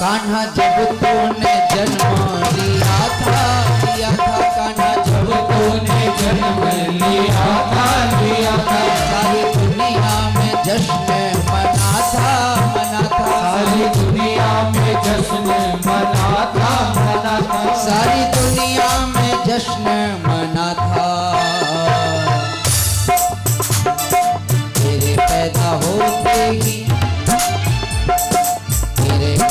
कान्हा जब तूने जन्म लिया था कान्हा जब तूने जन्म लिया था सारी दुनिया में जश्न मना था सारी दुनिया में जश्न मना था सारी दुनिया में जश्न मना था तेरे पैदा होते ही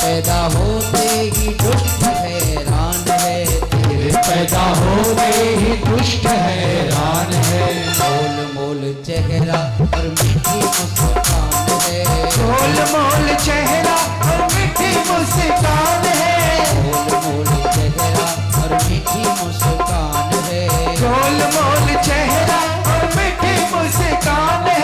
पैदा होते ही दुष्ट हैरान है तेरे पैदा होते ही दुष्ट हैरान है मोल मोल चेहरा और मीठी मुस्कान है मोल मोल चेहरा और मीठी मुस्कान है मोल मोल चेहरा और मीठी मुस्कान है मोल मोल चेहरा और मीठी मुस्कान है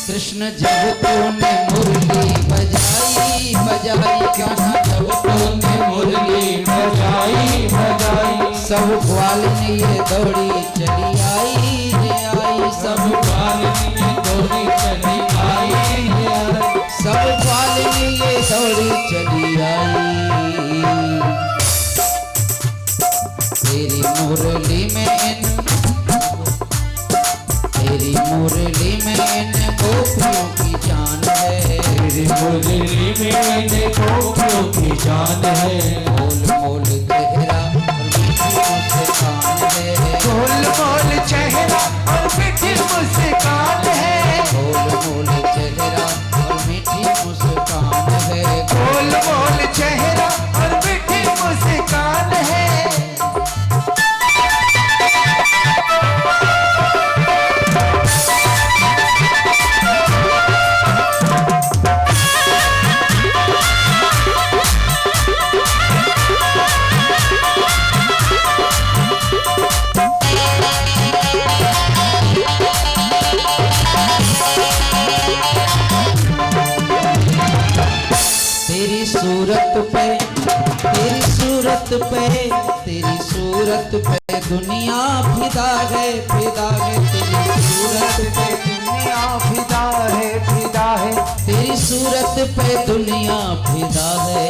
कृष्ण जब तूने मुरली बजाई कान्हा जब तूने मुरली बजाई सब ग्वालिन ये दौड़ी चली आई सब ग्वालिन ये दौड़ी चली आई सब ग्वालिन ये दौड़ी चली आई तेरी मुरली में इन गोपियों की जान है तेरी मुरली में इन गोपियों की जान है मोल मोल चेहरा और मीठी मुस्कान है मोल मोल चेहरा और मीठी मुस्कान है मोल मोल चेहरा और मीठी मुस्कान है मोल मोल चेहरा और मीठी मुस्कान है तेरी सूरत पे दुनिया फिदा है तेरी सूरत पे दुनिया फिदा है तेरी सूरत पे दुनिया फिदा है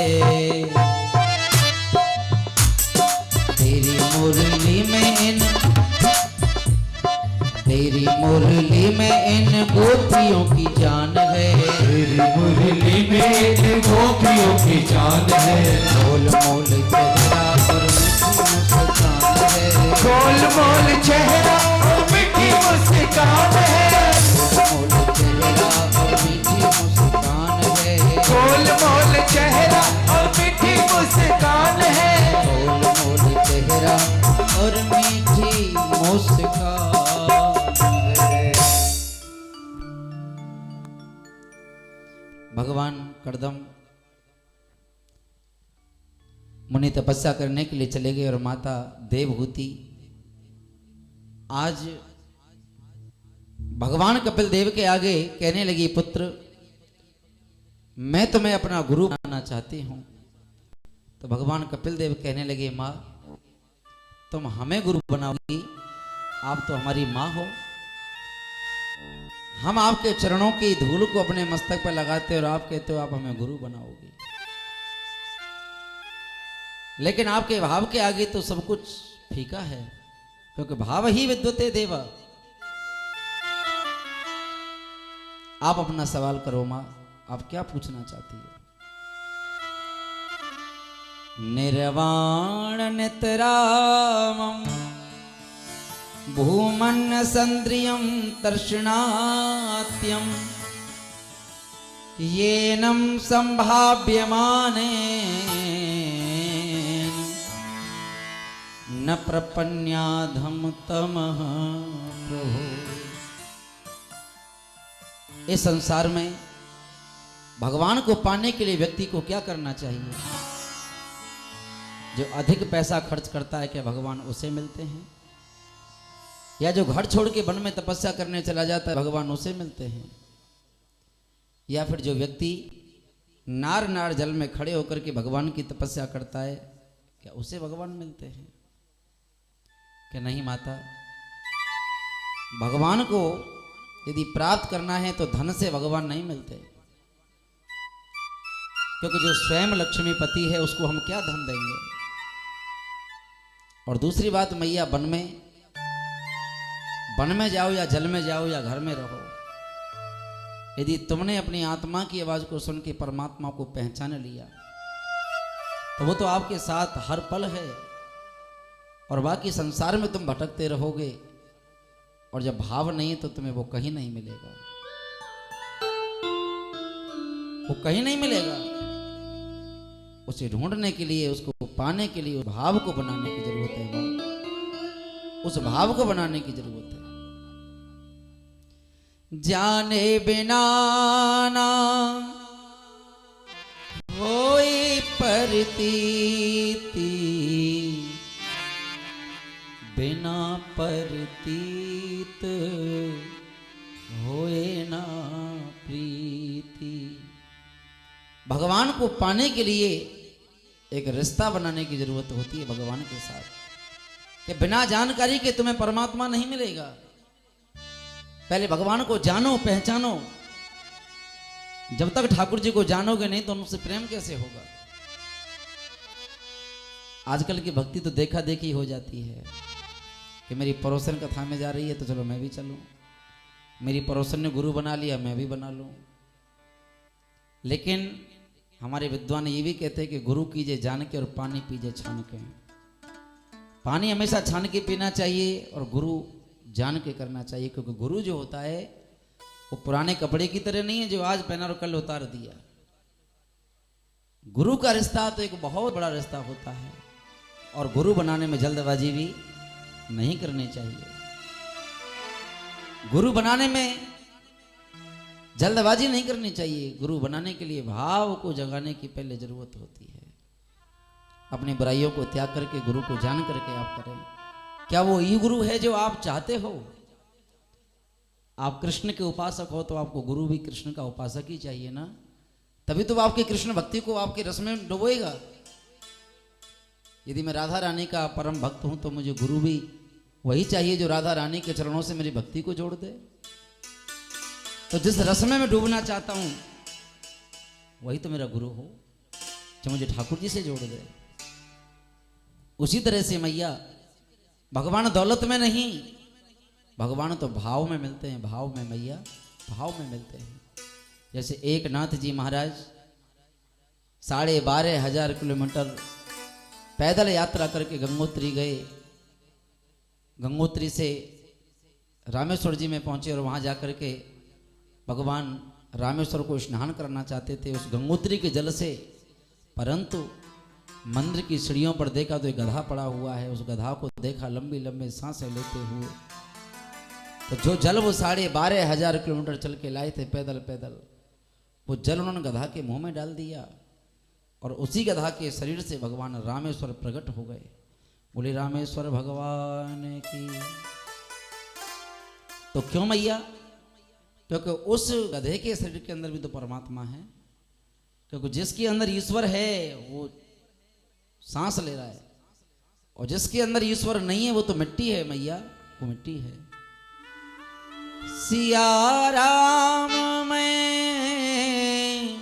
तेरी मुरली में इन गोपियों की जान है तेरी मुरली में इन गोपियों की जान है मोल मोल चेहरा और मीठी मुस्कान है मोल मोल चेहरा और मीठी मुस्कान है मोल चेहरा और मीठी मुस्कान है मोल मोल चेहरा और मीठी मुस्कान है मोल मोल चेहरा और मीठी मुस्कान। भगवान कर्दम मुनि तपस्या करने के लिए चले गए और माता देवहूति आज भगवान कपिल देव के आगे कहने लगी, पुत्र मैं तुम्हें अपना गुरु बनाना चाहती हूं। तो भगवान कपिल देव कहने लगे, माँ तुम हमें गुरु बनाओगी, आप तो हमारी माँ हो। हम आपके चरणों की धूल को अपने मस्तक पर लगाते और आप कहते हो आप हमें गुरु बनाओगे। लेकिन आपके भाव के आगे तो सब कुछ फीका है, क्योंकि भाव ही विद्वते देवा। आप अपना सवाल करो मां, आप क्या पूछना चाहती है? निर्वाण नितरामं भूमन्न संद्रियं तर्षणात्यं येनं संभाव्यमाने न प्रपन्याधम तमः प्रभो। इस संसार में भगवान को पाने के लिए व्यक्ति को क्या करना चाहिए? जो अधिक पैसा खर्च करता है क्या भगवान उसे मिलते हैं? या जो घर छोड़ के वन में तपस्या करने चला जाता है भगवान उसे मिलते हैं? या फिर जो व्यक्ति नार नार जल में खड़े होकर के भगवान की तपस्या करता है क्या उसे भगवान मिलते हैं? क्या नहीं माता, भगवान को यदि प्राप्त करना है तो धन से भगवान नहीं मिलते, क्योंकि जो स्वयं लक्ष्मीपति है उसको हम क्या धन देंगे। और दूसरी बात मैया, वन में जाओ या जल में जाओ या घर में रहो, यदि तुमने अपनी आत्मा की आवाज को सुन के परमात्मा को पहचान लिया तो वो तो आपके साथ हर पल है, और बाकी संसार में तुम भटकते रहोगे, और जब भाव नहीं तो तुम्हें वो कहीं नहीं मिलेगा, वो कहीं नहीं मिलेगा। उसे ढूंढने के लिए, उसको पाने के लिए भाव को बनाने की जरूरत है, उस भाव को बनाने की जरूरत है। जाने बिना ना होई परतीति, बिना परतीत होए ना प्रीति। भगवान को पाने के लिए एक रिश्ता बनाने की जरूरत होती है भगवान के साथ, कि बिना जानकारी के तुम्हें परमात्मा नहीं मिलेगा। पहले भगवान को जानो, पहचानो। जब तक ठाकुर जी को जानोगे नहीं तो उनसे प्रेम कैसे होगा? आजकल की भक्ति तो देखा देखी हो जाती है कि मेरी पड़ोसन कथा में जा रही है तो चलो मैं भी चलूं, मेरी पड़ोसन ने गुरु बना लिया मैं भी बना लूं। लेकिन हमारे विद्वान ये भी कहते हैं कि गुरु कीजिए जान के और पानी पीजिए छान के। पानी हमेशा छान के पीना चाहिए और गुरु जान के करना चाहिए, क्योंकि गुरु जो होता है वो पुराने कपड़े की तरह नहीं है जो आज पहना और कल उतार दिया। गुरु का रिश्ता तो एक बहुत बड़ा रिश्ता होता है, और गुरु बनाने में जल्दबाजी भी नहीं करनी चाहिए। गुरु बनाने में जल्दबाजी नहीं करनी चाहिए। गुरु बनाने के लिए भाव को जगाने की पहले जरूरत होती है। अपनी बुराइयों को त्याग करके गुरु को जान करके आप करें। क्या वो ये गुरु है जो आप चाहते हो? आप कृष्ण के उपासक हो तो आपको गुरु भी कृष्ण का उपासक ही चाहिए ना, तभी तो आपकी कृष्ण भक्ति को आपके रस में डुबोएगा। यदि मैं राधा रानी का परम भक्त हूं तो मुझे गुरु भी वही चाहिए जो राधा रानी के चरणों से मेरी भक्ति को जोड़ दे। तो जिस रस में मैं डूबना चाहता हूं वही तो मेरा गुरु हो, जो मुझे ठाकुर जी से जोड़ दे। उसी तरह से मैया, भगवान दौलत में नहीं, भगवान तो भाव में मिलते हैं। भाव में मैया, भाव में मिलते हैं। जैसे एक नाथ जी महाराज 12,500 किलोमीटर पैदल यात्रा करके गंगोत्री गए। गंगोत्री से रामेश्वर जी में पहुंचे और वहां जाकर के भगवान रामेश्वर को स्नान करना चाहते थे उस गंगोत्री के जल से, परंतु मंदिर की सीढ़ियों पर देखा तो एक गधा पड़ा हुआ है। उस गधा को देखा लंबी लंबी सांसें लेते हुए, तो जो जल वो 12,500 किलोमीटर चल के लाए थे पैदल पैदल, वो जल उन्होंने गधा के मुंह में डाल दिया, और उसी गधा के शरीर से भगवान रामेश्वर प्रकट हो गए। बोले रामेश्वर भगवान की। तो क्यों मैया? क्योंकि उस गधे के शरीर के अंदर भी तो परमात्मा है, क्योंकि जिसके अंदर ईश्वर है वो सांस ले रहा है, और जिसके अंदर ईश्वर नहीं है वो तो मिट्टी है मैया, वो मिट्टी है। सिया राम में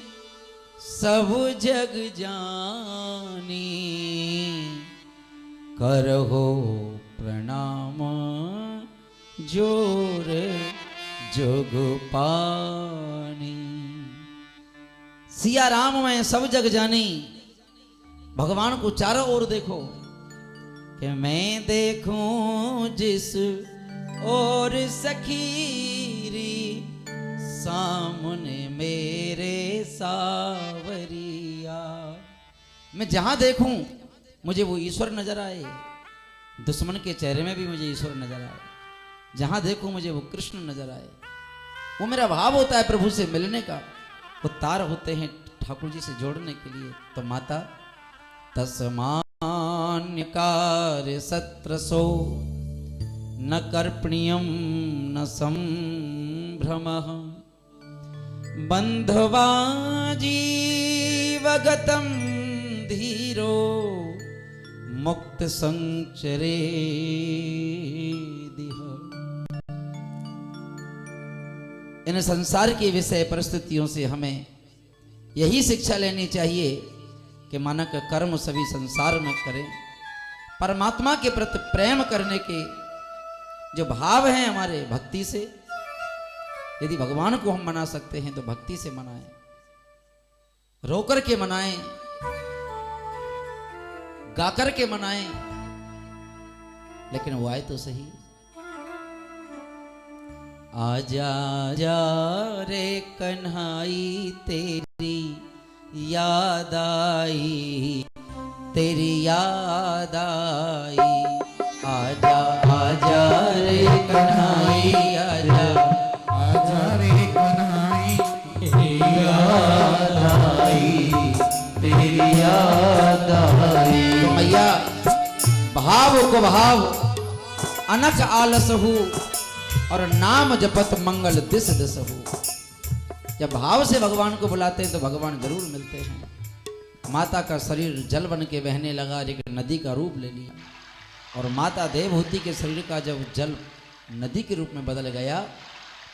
सब जग जानी, करहो प्रणाम जोर जोग पानी। सिया राम में सब जग जानी, भगवान को चारों ओर देखो कि मैं देखूं जिस और सखीरी सामने मेरे सावरिया। मैं जहां देखूं मुझे वो ईश्वर नजर आए, दुश्मन के चेहरे में भी मुझे ईश्वर नजर आए, जहां देखूं मुझे वो कृष्ण नजर आए। वो मेरा भाव होता है प्रभु से मिलने का। वो तार होते हैं ठाकुर जी से जोड़ने के लिए। तो माता तस्मान्यकार सत्रसो न कर्पण्यम न संभ्रमः बंधवा जीवगतम धीरो मुक्त संचरे दिह। इन संसार की विषय परिस्थितियों से हमें यही शिक्षा लेनी चाहिए कि मानक कर्म सभी संसार में करें। परमात्मा के प्रति प्रेम करने के जो भाव हैं हमारे भक्ति से, यदि भगवान को हम मना सकते हैं तो भक्ति से मनाएं, रोकर के मनाएं, गाकर के मनाएं, लेकिन वो आए तो सही। आजा आजा रे कन्हाई तेरी याद आई, तेरी याद आई। आजा आजा रे कन्हाई आजा, आजा रे कन्हाई तेरी याद आई, तेरी याद आई। तो मैया भाव को भाव अनक आलस हो और नाम जपत मंगल दिस दिस हो। जब भाव से भगवान को बुलाते हैं तो भगवान जरूर मिलते हैं। माता का शरीर जल बन के बहने लगा, लेकिन नदी का रूप ले लिया। और माता देवहूति के शरीर का जब जल नदी के रूप में बदल गया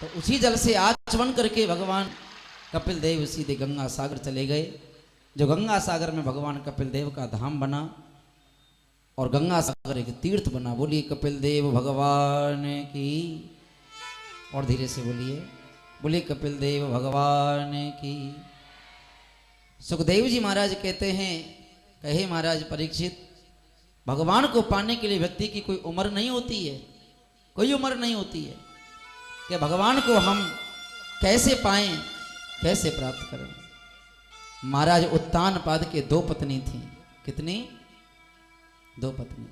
तो उसी जल से आचमन करके भगवान कपिल देव सीधे गंगा सागर चले गए। जो गंगा सागर में भगवान कपिल देव का धाम बना और गंगा सागर एक तीर्थ बना। बोलिए कपिल देव भगवान की, और धीरे से बोलिए, बोलिए कपिल देव भगवान की। सुखदेव जी महाराज कहते हैं, कहे महाराज परीक्षित, भगवान को पाने के लिए व्यक्ति की कोई उम्र नहीं होती है, कोई उम्र नहीं होती है कि भगवान को हम कैसे पाएं, कैसे प्राप्त करें। महाराज उत्तानपाद के दो पत्नी थी। कितनी? दो पत्नी।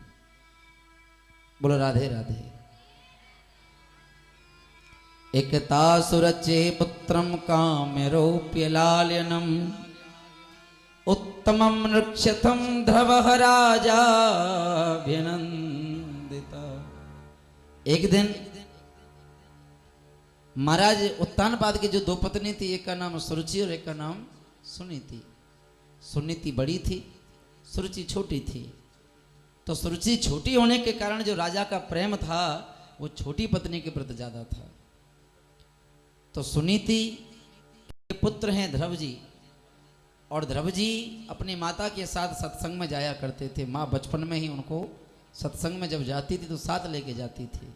बोलो राधे राधे। एकता सुरचे पुत्रम काम्यरोप्य लालनम उत्तमम नृक्षथम ध्रुवः राजाभिनंदिता। एक दिन महाराज उत्तानपाद की जो दो पत्नी थी, एक का नाम सुरुचि और एक का नाम सुनीति। सुनीति बड़ी थी, सुरुचि छोटी थी। तो सुरुचि छोटी होने के कारण जो राजा का प्रेम था वो छोटी पत्नी के प्रति ज्यादा था। तो सुनीति के पुत्र हैं ध्रुव जी, और ध्रुव जी अपनी माता के साथ सत्संग में जाया करते थे। माँ बचपन में ही उनको सत्संग में जब जाती थी तो साथ लेके जाती थी,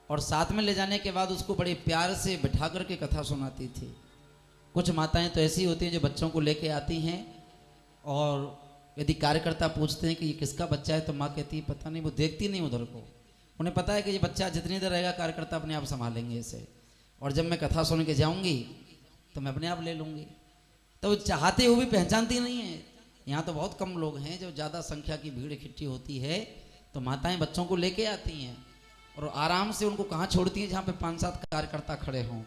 और साथ में ले जाने के बाद उसको बड़े प्यार से बिठा करके कथा सुनाती थी। कुछ माताएं तो ऐसी होती हैं जो बच्चों को लेके आती हैं, और यदि कार्यकर्ता पूछते हैं कि ये किसका बच्चा है तो माँ कहती है पता नहीं, वो देखती नहीं उधर को। उन्हें पता है कि ये बच्चा जितनी देर रहेगा कार्यकर्ता अपने आप संभालेंगे इसे, और जब मैं कथा सुन के जाऊँगी तो मैं अपने आप ले लूँगी। तो चाहते हुए भी पहचानती नहीं है। यहाँ तो बहुत कम लोग हैं, जो ज़्यादा संख्या की भीड़ इकट्ठी होती है तो माताएं बच्चों को लेके आती हैं और आराम से उनको कहाँ छोड़ती हैं जहाँ पे 5-7 कार्यकर्ता खड़े हों।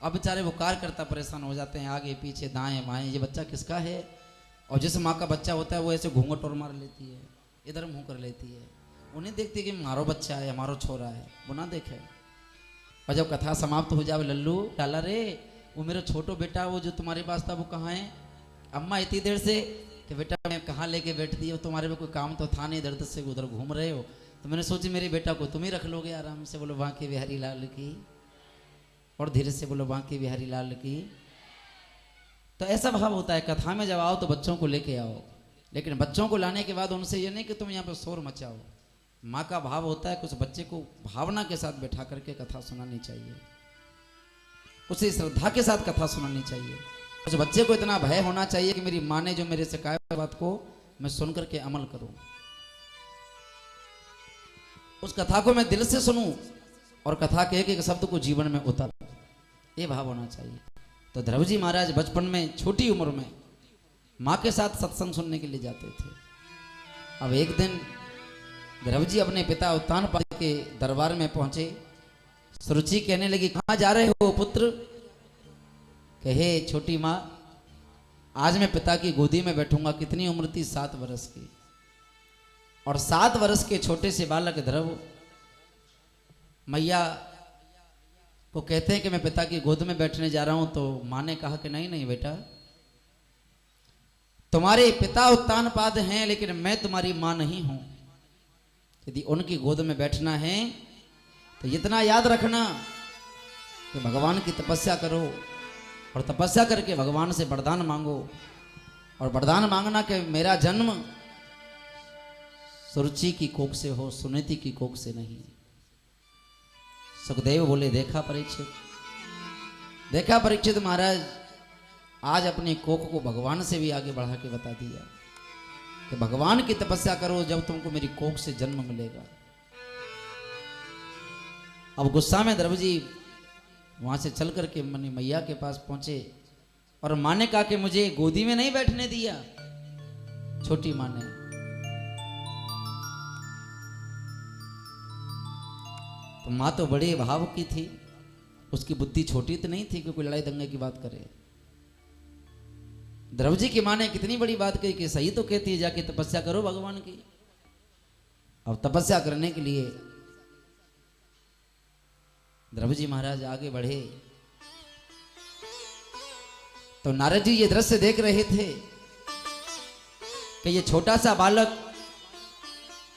अब बेचारे वो कार्यकर्ता परेशान हो जाते हैं, आगे पीछे दाएं बाएं, ये बच्चा किसका है। और जिस माँ का बच्चा होता है वो ऐसे घूंघट और मार लेती है, इधर मुँह कर लेती है। उन्हें देखती है कि हमारो बच्चा है, हमारो छोरा है, वो ना देखे। और जब कथा समाप्त हो जाए, लल्लू डाला रे वो मेरा छोटो बेटा वो जो तुम्हारे पास था वो कहाँ है। अम्मा इतनी देर से कि बेटा मैं कहाँ लेके बैठती हो, तुम्हारे में कोई काम तो था नहीं, दर्द से उधर घूम रहे हो, तो मैंने सोची मेरे बेटा को तुम ही रख लोगे आराम से। बोलो बांके बिहारी लाल की, और धीरे से बोलो बांके बिहारी लाल की। तो ऐसा भाव होता है कथा में जब आओ तो बच्चों को लेके आओ, लेकिन बच्चों को लाने के बाद उनसे ये नहीं कि तुम यहाँ पे शोर मचाओ। माँ का भाव होता है कि उस बच्चे को भावना के साथ बैठा करके कथा सुनानी चाहिए, उसे श्रद्धा के साथ कथा सुनानी चाहिए। उस बच्चे को इतना भय होना चाहिए कि मेरी माँ ने जो मेरे से कहा बात को मैं सुन करके अमल करूं, उस कथा को मैं दिल से सुनूं और कथा के एक एक शब्द को जीवन में उतारूं, ये भाव होना चाहिए। तो ध्रुव जी महाराज बचपन में छोटी उम्र में माँ के साथ सत्संग सुनने के लिए जाते थे। अब एक दिन ध्रुव जी अपने पिता उत्तानपाद के दरबार में पहुंचे। सुरुचि कहने लगी, कहाँ जा रहे हो पुत्र? कहे, छोटी माँ, आज मैं पिता की गोदी में बैठूंगा। कितनी उम्र थी? 7 वर्ष की। और 7 वर्ष के छोटे से बालक ध्रुव मैया को कहते हैं कि मैं पिता की गोद में बैठने जा रहा हूं। तो माँ ने कहा कि नहीं नहीं बेटा, तुम्हारे पिता उत्तानपाद हैं, लेकिन मैं तुम्हारी माँ नहीं हूं। यदि उनकी गोद में बैठना है तो इतना याद रखना कि भगवान की तपस्या करो और तपस्या करके भगवान से वरदान मांगो। और वरदान मांगना कि मेरा जन्म सुरुचि की कोख से हो, सुनीति की कोख से नहीं। सुखदेव बोले, देखा परीक्षित, देखा परीक्षित महाराज, आज अपनी कोख को भगवान से भी आगे बढ़ा के बता दिया कि भगवान की तपस्या करो, जब तुमको मेरी कोख से जन्म मिलेगा। अब गुस्सा में ध्रुव जी वहां से चल करके मनी मैया के पास पहुंचे और माँ ने कहा कि मुझे गोदी में नहीं बैठने दिया। छोटी माँ ने तो माँ तो बड़े भाव की थी, उसकी बुद्धि छोटी तो नहीं थी कि कोई लड़ाई दंगे की बात करे। ध्रुव जी की माँ ने कितनी बड़ी बात कही कि सही तो कहती है, जाके तपस्या करो भगवान की। अब तपस्या करने के लिए ध्रुव जी महाराज आगे बढ़े तो नारद जी ये दृश्य देख रहे थे कि ये छोटा सा बालक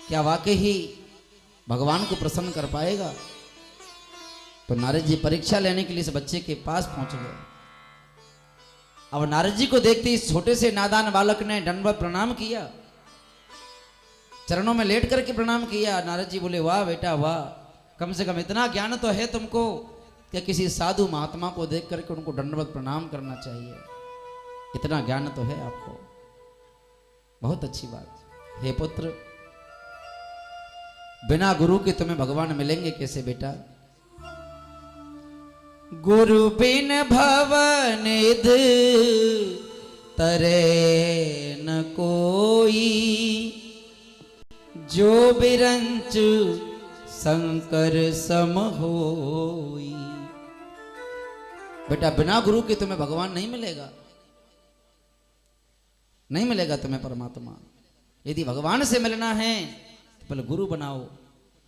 क्या वाकई ही भगवान को प्रसन्न कर पाएगा। तो नारद जी परीक्षा लेने के लिए इस बच्चे के पास पहुंच गए। अब नारद जी को देखते इस छोटे से नादान बालक ने दंडवत प्रणाम किया, चरणों में लेट करके प्रणाम किया। नारद जी बोले, वाह बेटा वाह, कम से कम इतना ज्ञान तो है तुमको कि किसी साधु महात्मा को देख करके उनको दंडवत प्रणाम करना चाहिए। इतना ज्ञान तो है आपको, बहुत अच्छी बात। हे पुत्र, बिना गुरु के तुम्हें भगवान मिलेंगे कैसे बेटा? गुरु बिन भवनिध तरे न कोई, जो बिरंच शंकर सम होई। बेटा बिना गुरु के तुम्हें भगवान नहीं मिलेगा, नहीं मिलेगा तुम्हें परमात्मा। यदि भगवान से मिलना है तो पहले गुरु बनाओ।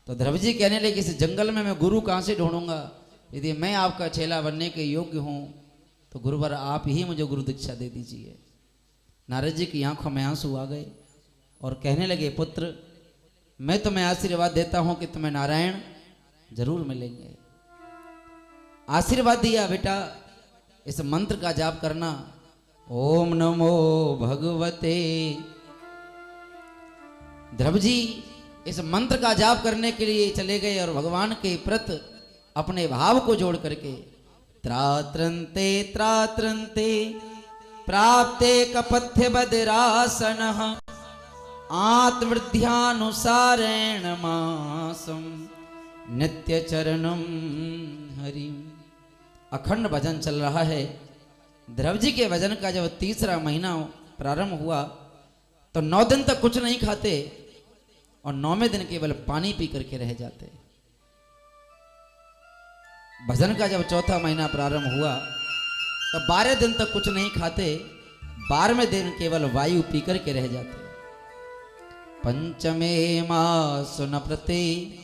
तो ध्रुव जी कहने लगे, इस जंगल में मैं गुरु कहां से ढूंढूंगा? यदि मैं आपका चेला बनने के योग्य हूं तो गुरुवर आप ही मुझे गुरु दीक्षा दे दीजिए। नारद जी की आंखों में आंसू आ गए और कहने लगे, पुत्र मैं तुम्हें आशीर्वाद देता हूं कि तुम्हें नारायण जरूर मिलेंगे। आशीर्वाद दिया, बेटा इस मंत्र का जाप करना, ओम नमो भगवते। ध्रुव जी इस मंत्र का जाप करने के लिए चले गए और भगवान के प्रति अपने भाव को जोड़ करके त्रात्रंते त्रात्रंते प्राप्ते कपथ्य बदरासन आत्मवृद्ध्यानुसारेण मासम नित्य चरणम हरि। अखंड भजन चल रहा है। ध्रुव जी के भजन का जब 3रा महीना प्रारंभ हुआ तो 9 दिन तक कुछ नहीं खाते और 9वें दिन केवल पानी पी करके रह जाते। भजन का जब 4था महीना प्रारंभ हुआ तो 12 दिन तक कुछ नहीं खाते, 12वें दिन केवल वायु पी करके रह जाते। पंचमे मासु न प्रति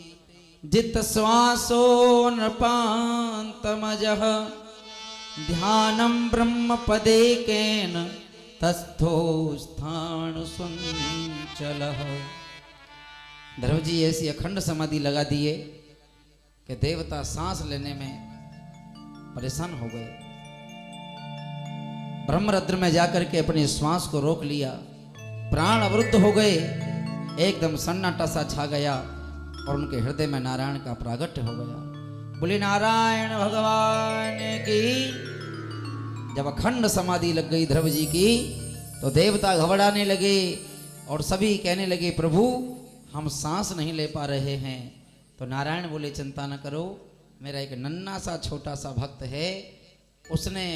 जित श्वासो नृपान्तमजः ध्यानं ब्रह्म पदे केन तस्थो स्थान सुंचलः। ध्रुव जी ऐसी अखंड समाधि लगा दिए कि देवता सांस लेने में परेशान हो गए। ब्रह्मरद्र में जाकर के अपनी श्वास को रोक लिया, प्राण अवरुद्ध हो गए, एकदम सन्नाटा सा छा गया और उनके हृदय में नारायण का प्रागट्य हो गया। बोले नारायण भगवान की। जब अखंड समाधि लग गई ध्रुव जी की तो देवता घबराने लगे और सभी कहने लगे प्रभु हम सांस नहीं ले पा रहे हैं। तो नारायण बोले चिंता न करो, मेरा एक नन्हा सा छोटा सा भक्त है, उसने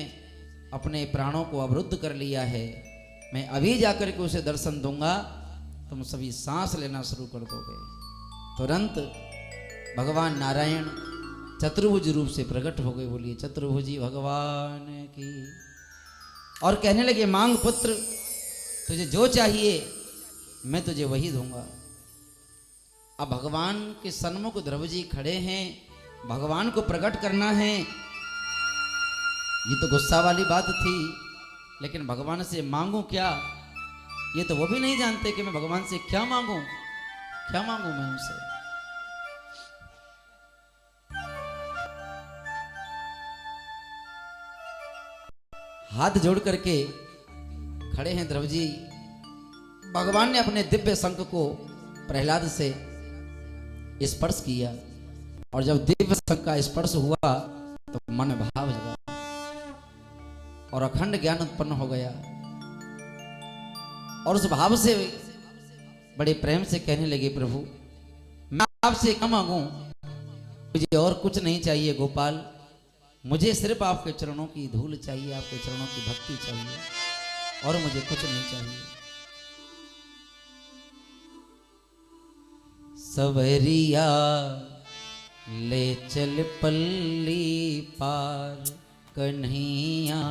अपने प्राणों को अवरुद्ध कर लिया है, मैं अभी जाकर के उसे दर्शन दूंगा, तुम सभी सांस लेना शुरू कर दोगे। तुरंत भगवान नारायण चतुर्भुज रूप से प्रकट हो गए। बोलिए चतुर्भुजी भगवान की। और कहने लगे मांग पुत्र, तुझे जो चाहिए मैं तुझे वही दूंगा। अब भगवान के सन्मुख ध्रुव जी खड़े हैं, भगवान को प्रकट करना है, ये तो गुस्सा वाली बात थी। लेकिन भगवान से मांगू क्या, ये तो वो भी नहीं जानते कि मैं भगवान से क्या मांगू, क्या मांगू मैं उनसे। हाथ जोड़ करके खड़े हैं ध्रुव जी। भगवान ने अपने दिव्य शंख को प्रहलाद से स्पर्श किया, और जब दिव्य शंख का स्पर्श हुआ तो मन में भाव जगा और अखंड ज्ञान उत्पन्न हो गया। और उस भाव से बड़े प्रेम से कहने लगे प्रभु मैं आपसे क्या मांगू, मुझे और कुछ नहीं चाहिए गोपाल, मुझे सिर्फ आपके चरणों की धूल चाहिए, आपके चरणों की भक्ति चाहिए, और मुझे कुछ नहीं चाहिए। सवरिया ले चल पल्ली पार, कन्हैया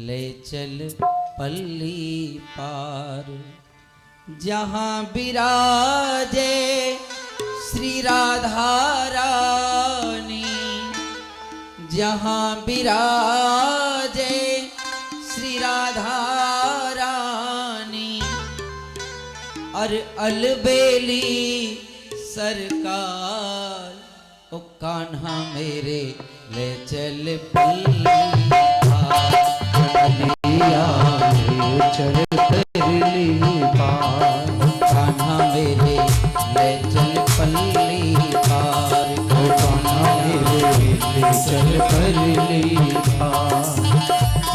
ले चल पल्ली पार, जहां विराजे श्री राधा रानी, जहां विराजे श्री राधा रानी, और अलबेली सरकार, ओ कान्हा मेरे ले चल पल्ली पार, कन्हैया ले चल पल्ली पार, कान्हा मेरे ले चल पल्ली पार, ओ कान्हा मेरे ले चल पल्ली पार,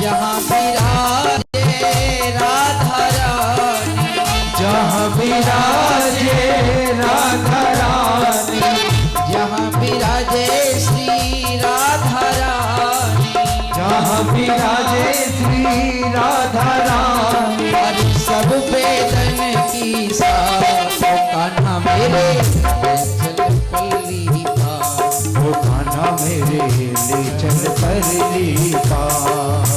जहाँ विराजे राधा रानी, जहाँ विराजे राधा रानी, जहाँ विराजे श्री राधा रानी, जहाँ विराजे श्री राधा रानी, और सब वेदन की साथ, ओ कान्हा मेरे ले चल पल्ली पार, ओ कान्हा मेरे ले चल पल्ली पार।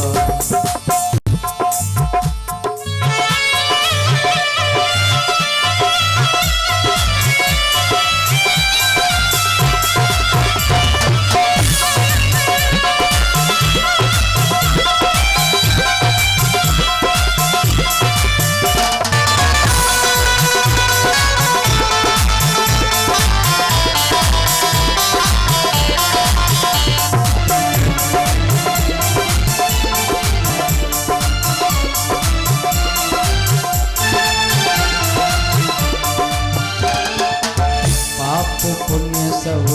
पुण्य सब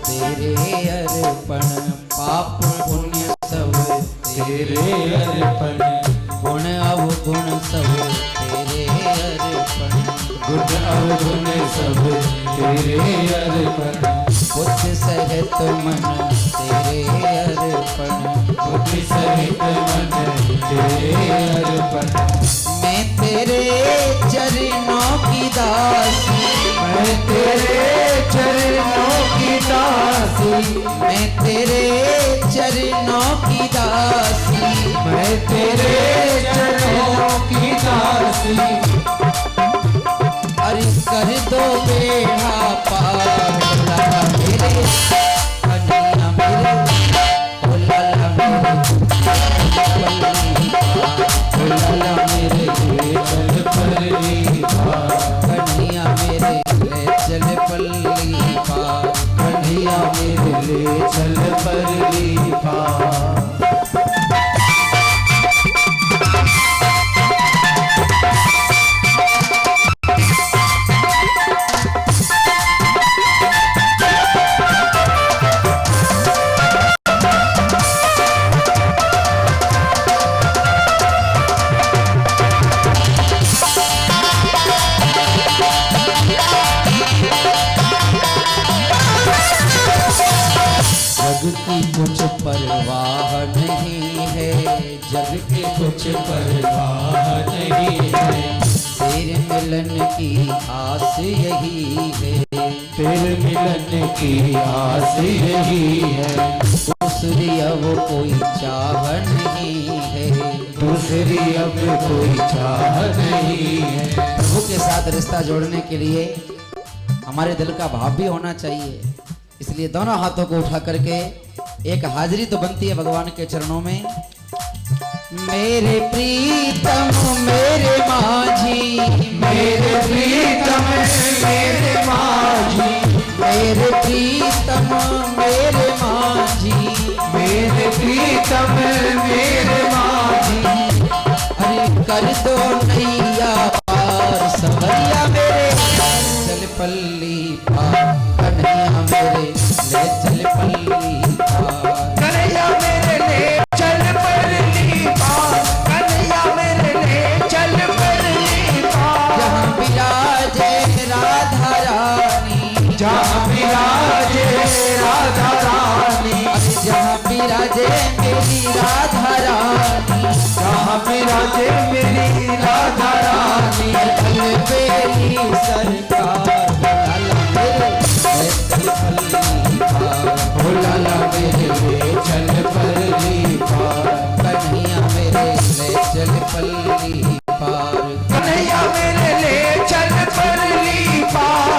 तेरे अर्पण, पाप पुण्य सब तेरे अर्पण, गुण अवगुण सब तेरे अर्पण, गुण अवगुण सब तेरे अर्पण, बुद्धि सहित मन तेरे अर्पण, बुद्धि सहित मन तेरे अर्पण, मैं तेरे चरणों की दासी, मैं तेरे चरणों की दासी, मैं तेरे चरणों की दासी, मैं तेरे चरणों की दासी, अरे कर दो बेड़ा पार, लाला मेरे कन्हैया मेरे, ओ लाला मेरे चल पल्ली पार, कन्हैया मेरे ले चल पल्ली पार, कन्हैया मेरे ले चल पल्ली पार। की कुछ परवाह नहीं है, जग की कुछ परवाह नहीं है। तेरे मिलन की आस यही है, तेरे मिलन की आस यही है। दूसरी अब कोई चाह नहीं है, दूसरी अब कोई चाह नहीं है। प्रभु के साथ रिश्ता जोड़ने के लिए हमारे दिल का भाव भी होना चाहिए। इसलिए दोनों हाथों को उठा करके एक हाजिरी तो बनती है भगवान के चरणों में। मेरे प्रीतम मेरे माझी, मेरे प्रीतम मेरे माझी, मेरे प्रीतम मेरे माझी, मेरे प्रीतम मेरे माझी। अरे कर दो नैया पार सवैया मेरे, चल पल्ली पार कन्हैया मेरे ले चल पल्ली पार। कन्हैया मेरे ले चल पल्ली पार, कन्हैया मेरे ले चल पल्ली पार। जहाँ विराजे राधा रानी, जहाँ विराजे राधा रानी, अरे जहाँ विराजे मेरी राधा रानी, जहाँ विराजे मेरी राधा रानी। अलबेली सरकार लाला मेरे ले चल पल्ली पार, भोला ला मेरे ले चल पल्ली कन्हैया मेरे ले चल पल्ली पार, पार। कन्हैया मेरे ले चल पल्ली पार।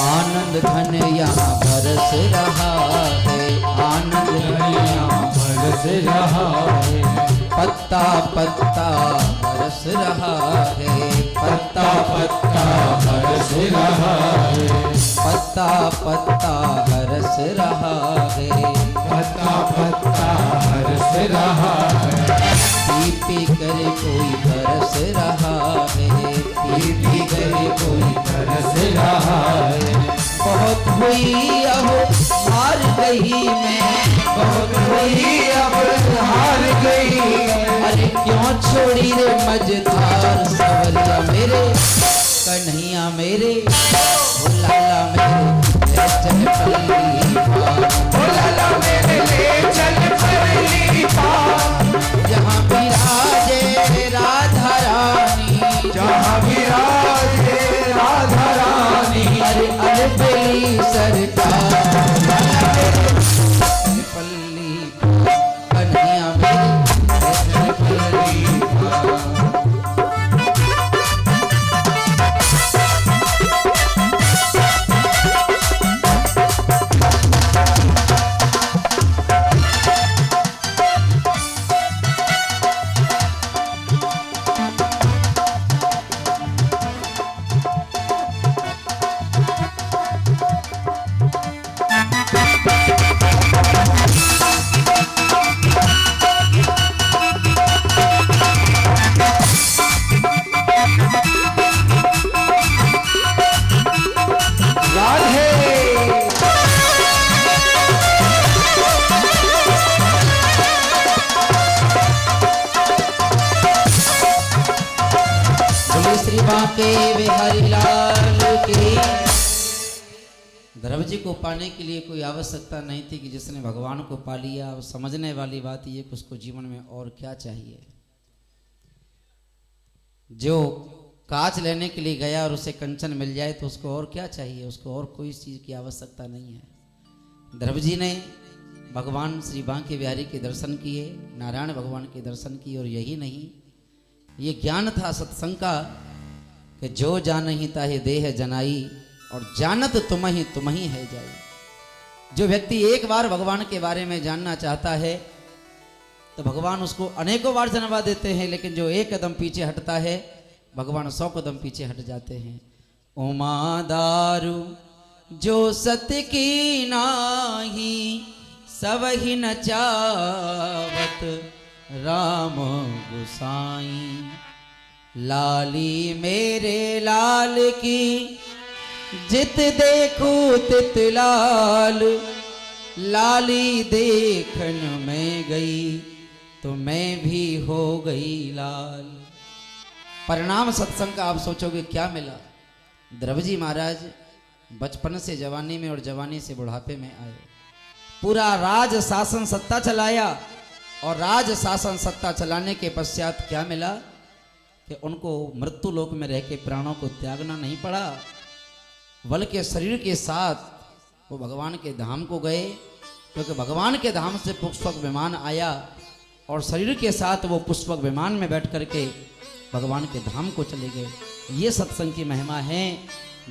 आनंद घन यहाँ बरस रहा है, आनंद घन यहाँ बरस रहा है, पत्ता पत्ता बरस रहा है, पत्ता पत्ता बरस रहा है, पत्ता पत्ता हरस रहा है। पत्ता पत्ता हरस रहा है। पी पी कर कोई बरस रहा है, पी पी कर कोई बरस रहा है। बहुत हुई अब हार गई मैं, बहुत हुई अब हार गई। अरे क्यों छोड़ी रे मझधार सवरिया मेरे, कन्हैया मेरे ओ लाला मेरे ले चल पल्ली पार। भोला ला मेरे ले चल पल्ली पार। जहाँ विराजे राधा रानी, जहाँ विराजे राधा रानी, अरे अलबेली सरकार लाला मेरे चल पल्ली पार, कन्हैया मेरे ले चल पल्ली पार। बांके बिहारी लाल की। ध्रुव जी को पाने के लिए कोई आवश्यकता नहीं थी कि जिसने भगवान को पा लिया। अब समझने वाली बात ये कि उसको जीवन में और क्या चाहिए। जो कांच लेने के लिए गया और उसे कंचन मिल जाए तो उसको और क्या चाहिए, उसको और कोई चीज़ की आवश्यकता नहीं है। ध्रुव जी ने भगवान श्री बांके बिहारी के दर्शन किए, नारायण भगवान के दर्शन किए, और यही नहीं ये ज्ञान था सत्संग का कि जो जानहि ताहि देह जनाई और जानत तुम ही है जाई। जो व्यक्ति एक बार भगवान के बारे में जानना चाहता है तो भगवान उसको अनेकों बार जन्मा देते हैं, लेकिन जो एक कदम पीछे हटता है भगवान 100 कदम पीछे हट जाते हैं। उमा दारू जो सत्य की नाही, सब ही न चावत राम गुसाई। लाली मेरे लाल की जित देखो तित लाल, लाली देखन में गई तो मैं भी हो गई लाल। परिणाम सत्संग का आप सोचोगे क्या मिला। द्रवजी महाराज बचपन से जवानी में और जवानी से बुढ़ापे में आए, पूरा राज शासन सत्ता चलाया और राज शासन सत्ता चलाने के पश्चात क्या मिला कि उनको मृत्यु लोक में रह के प्राणों को त्यागना नहीं पड़ा, बल्कि शरीर के साथ वो भगवान के धाम को गए, क्योंकि भगवान के धाम से पुष्पक विमान आया और शरीर के साथ वो पुष्पक विमान में बैठ करके भगवान के धाम को चले गए। ये सत्संग की महिमा है।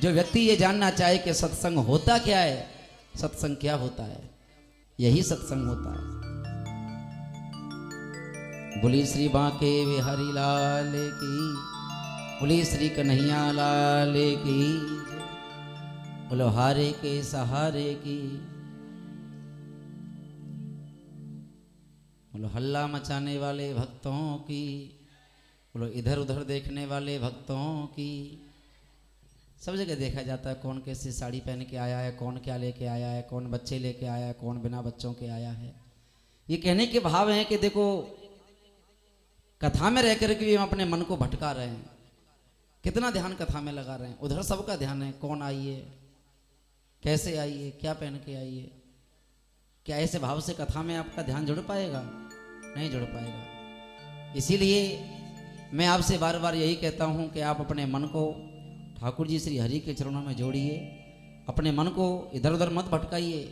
जो व्यक्ति ये जानना चाहे कि सत्संग होता क्या है, सत्संग क्या होता है, यही सत्संग होता है। बोली श्री बांके बिहारी लाल की, बोली श्री कन्हैया लाल की, बोलो हारे के सहारे की, बोलो हल्ला मचाने वाले भक्तों की, बोलो इधर उधर देखने वाले भक्तों की। सब जगह देखा जाता है कौन कैसी साड़ी पहन के आया है, कौन क्या लेके आया है, कौन बच्चे लेके आया है, कौन बिना बच्चों के आया है। ये कहने के भाव हैं कि देखो कथा में रह कर के हम अपने मन को भटका रहे हैं, कितना ध्यान कथा में लगा रहे हैं, उधर सबका ध्यान है कौन आई है, कैसे आई है, क्या पहन के आई है। क्या ऐसे भाव से कथा में आपका ध्यान जुड़ पाएगा? नहीं जुड़ पाएगा। इसीलिए मैं आपसे बार बार यही कहता हूं कि आप अपने मन को ठाकुर जी श्री हरि के चरणों में जोड़िए, अपने मन को इधर उधर मत भटकाइए,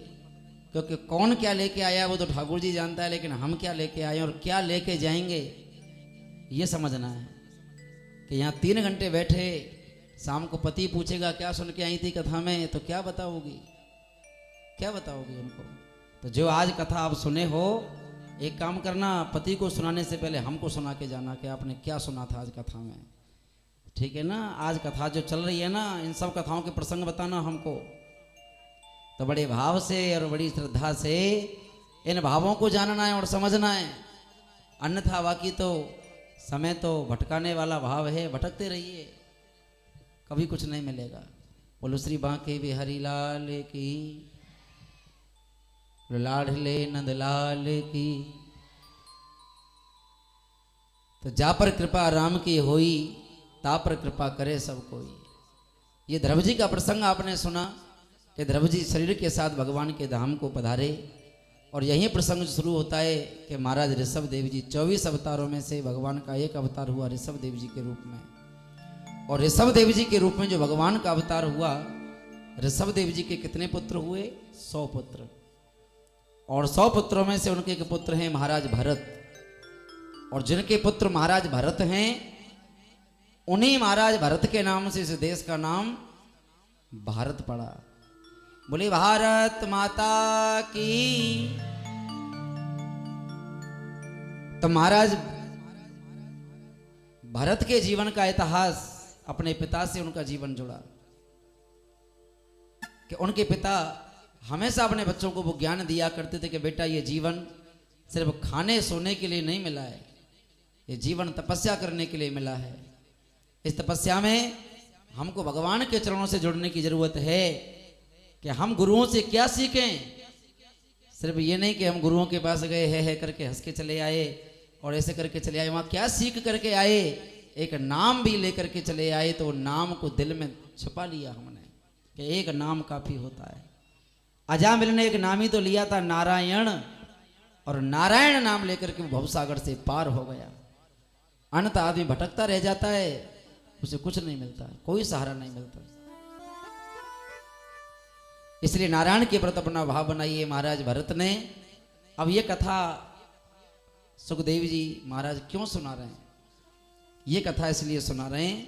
क्योंकि कौन क्या लेके आया वो तो ठाकुर जी जानता है, लेकिन हम क्या लेके आए और क्या लेके जाएंगे ये समझना है। कि यहाँ 3 घंटे बैठे, शाम को पति पूछेगा क्या सुन के आई थी कथा में, तो क्या बताओगी, क्या बताओगी उनको। तो जो आज कथा आप सुने हो, एक काम करना, पति को सुनाने से पहले हमको सुना के जाना कि आपने क्या सुना था आज कथा में, ठीक है ना। आज कथा जो चल रही है ना, इन सब कथाओं के प्रसंग बताना हमको, तो बड़े भाव से और बड़ी श्रद्धा से इन भावों को जानना है और समझना है। अन्यथा बाकी तो समय तो भटकाने वाला भाव है, भटकते रहिए, कभी कुछ नहीं मिलेगा। बोलो श्री बांके बिहारी लाल की, लाडले नंदलाल की। तो जा पर कृपा राम की होई, ता पर कृपा करे सब कोई। ये ध्रुवजी का प्रसंग आपने सुना कि ध्रुवजी शरीर के साथ भगवान के धाम को पधारे, और यही प्रसंग शुरू होता है कि महाराज ऋषभ देव जी 24 अवतारों में से भगवान का एक अवतार हुआ ऋषभ देव जी के रूप में। और ऋषभ देव जी के रूप में जो भगवान का अवतार हुआ, ऋषभ देव जी के कितने पुत्र हुए? 100 पुत्र। और 100 पुत्रों में से उनके एक पुत्र हैं महाराज भरत, और जिनके पुत्र महाराज भरत हैं, उन्हीं महाराज भरत के नाम से इस देश का नाम भारत पड़ा। बोली भारत माता की। तो महाराज भरत के जीवन का इतिहास अपने पिता से उनका जीवन जुड़ा, कि उनके पिता हमेशा अपने बच्चों को वो ज्ञान दिया करते थे कि बेटा ये जीवन सिर्फ खाने सोने के लिए नहीं मिला है, ये जीवन तपस्या करने के लिए मिला है। इस तपस्या में हमको भगवान के चरणों से जुड़ने की जरूरत है कि हम गुरुओं से क्या सीखें। सिर्फ ये नहीं कि हम गुरुओं के पास गए है करके हंस के चले आए और ऐसे करके चले आए, वहाँ क्या सीख करके आए, एक नाम भी लेकर के चले आए, तो नाम को दिल में छुपा लिया हमने कि एक नाम काफी होता है। अजामिल ने एक नाम ही तो लिया था नारायण, और नारायण नाम लेकर के भवसागर से पार हो गया। अनंत आदमी भटकता रह जाता है, उसे कुछ नहीं मिलता, कोई सहारा नहीं मिलता। इसलिए नारायण के प्रति अपना भाव बनाइए महाराज भरत ने। अब ये कथा सुखदेव जी महाराज क्यों सुना रहे हैं? ये कथा इसलिए सुना रहे हैं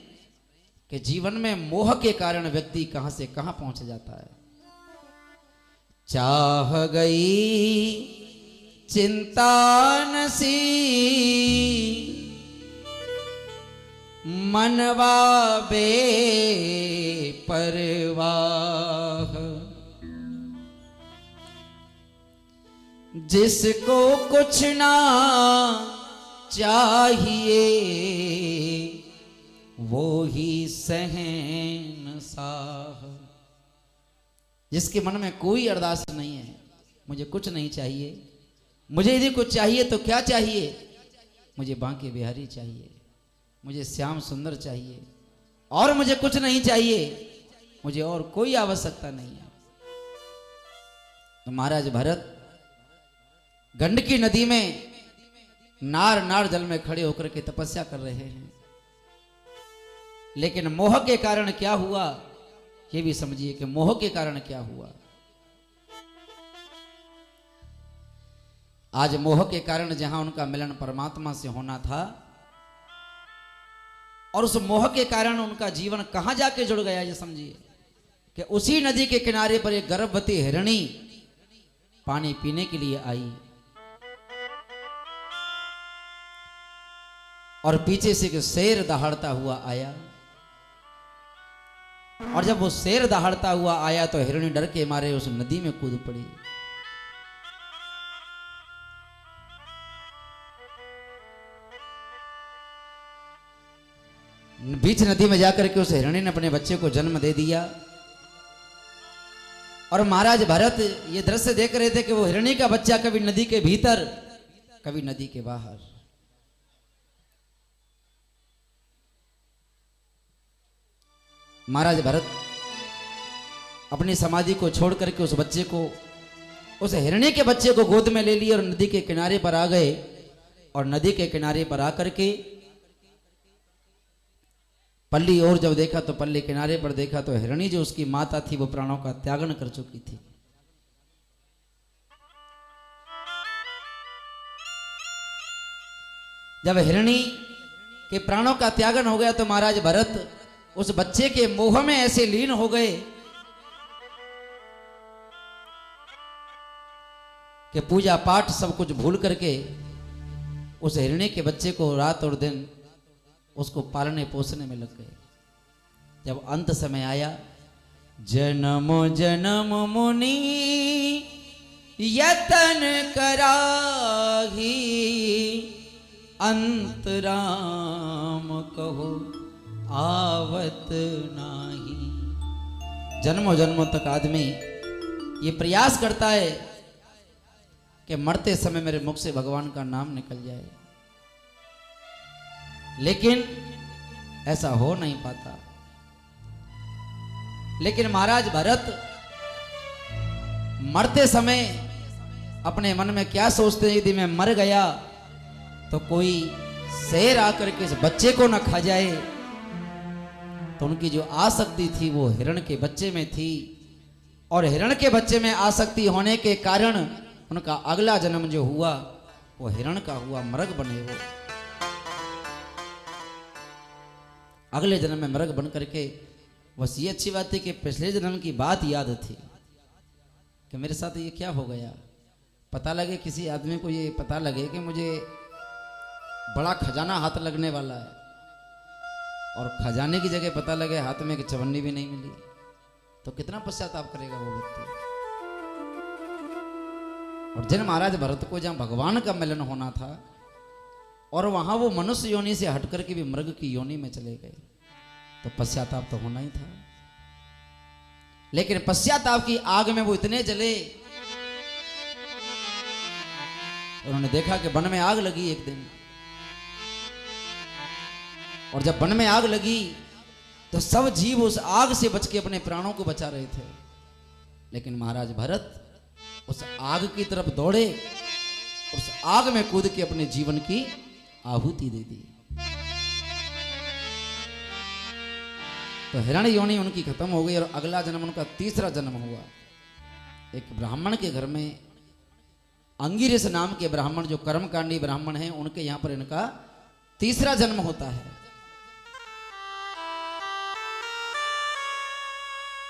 कि जीवन में मोह के कारण व्यक्ति कहां से कहां पहुंच जाता है। चाह गई चिंता नसी मनवा बे परवाह, जिसको कुछ ना चाहिए वो ही सहनसाह। जिसके मन में कोई अरदास नहीं है, मुझे कुछ नहीं चाहिए, मुझे यदि कुछ चाहिए तो क्या चाहिए, मुझे बांके बिहारी चाहिए, मुझे श्याम सुंदर चाहिए, और मुझे कुछ नहीं चाहिए, मुझे और कोई आवश्यकता नहीं है। तो महाराज भरत गंडकी नदी में नार नार जल में खड़े होकर के तपस्या कर रहे हैं, लेकिन मोह के कारण क्या हुआ ये भी समझिए कि मोह के कारण क्या हुआ। आज मोह के कारण जहां उनका मिलन परमात्मा से होना था, और उस मोह के कारण उनका जीवन कहां जाके जुड़ गया ये समझिए कि उसी नदी के किनारे पर एक गर्भवती हिरणी पानी पीने के लिए आई, और पीछे से एक शेर दहाड़ता हुआ आया, और जब वो शेर दहाड़ता हुआ आया तो हिरणी डर के मारे उस नदी में कूद पड़ी। बीच नदी में जाकर के उस हिरणी ने अपने बच्चे को जन्म दे दिया, और महाराज भरत ये दृश्य देख रहे थे कि वो हिरणी का बच्चा कभी नदी के भीतर कभी नदी के बाहर। महाराज भरत अपनी समाधि को छोड़ करके उस बच्चे को, उस हिरणी के बच्चे को गोद में ले लिए और नदी के किनारे पर आ गए, और नदी के किनारे पर आकर के पल्ली और जब देखा तो पल्ली किनारे पर देखा तो हिरणी जो उसकी माता थी वो प्राणों का त्यागन कर चुकी थी। जब हिरणी के प्राणों का त्यागन हो गया तो महाराज भरत उस बच्चे के मोह में ऐसे लीन हो गए कि पूजा पाठ सब कुछ भूल करके उस हिरणी के बच्चे को रात और दिन उसको पालने पोसने में लग गए। जब अंत समय आया, जन्म जन्म मुनि यतन कराही, अंत राम कहो आवत नाही। जन्मों जन्मों तक आदमी ये प्रयास करता है कि मरते समय मेरे मुख से भगवान का नाम निकल जाए, लेकिन ऐसा हो नहीं पाता। लेकिन महाराज भरत मरते समय अपने मन में क्या सोचते हैं, यदि मैं मर गया तो कोई शेर आकर के इस बच्चे को न खा जाए। तो उनकी जो आसक्ति थी वो हिरण के बच्चे में थी, और हिरण के बच्चे में आसक्ति होने के कारण उनका अगला जन्म जो हुआ वो हिरण का हुआ, मृग बने वो। अगले जन्म में मृग बन करके, बस ये अच्छी बात थी कि पिछले जन्म की बात याद थी कि मेरे साथ ये क्या हो गया। पता लगे किसी आदमी को ये पता लगे कि मुझे बड़ा खजाना हाथ लगने वाला है, और खजाने की जगह पता लगे हाथ में एक चवन्नी भी नहीं मिली, तो कितना पश्चाताप करेगा वो व्यक्ति। और जिन महाराज भरत को जहां भगवान का मिलन होना था और वहां वो मनुष्य योनि से हट करके भी मृग की योनि में चले गए, तो पश्चाताप तो होना ही था। लेकिन पश्चाताप की आग में वो इतने जले, उन्होंने देखा कि वन में आग लगी एक दिन, और जब वन में आग लगी तो सब जीव उस आग से बच के अपने प्राणों को बचा रहे थे। लेकिन महाराज भरत उस आग की तरफ दौड़े, उस आग में कूद के अपने जीवन की आहुति दे दी। तो हिरण्य योनि उनकी खत्म हो गई, और अगला जन्म उनका तीसरा जन्म हुआ। एक ब्राह्मण के घर में, अंगिरस नाम के ब्राह्मण, जो कर्मकांडी ब्राह्मण हैं, उनके यहां पर इनका तीसरा जन्म होता है।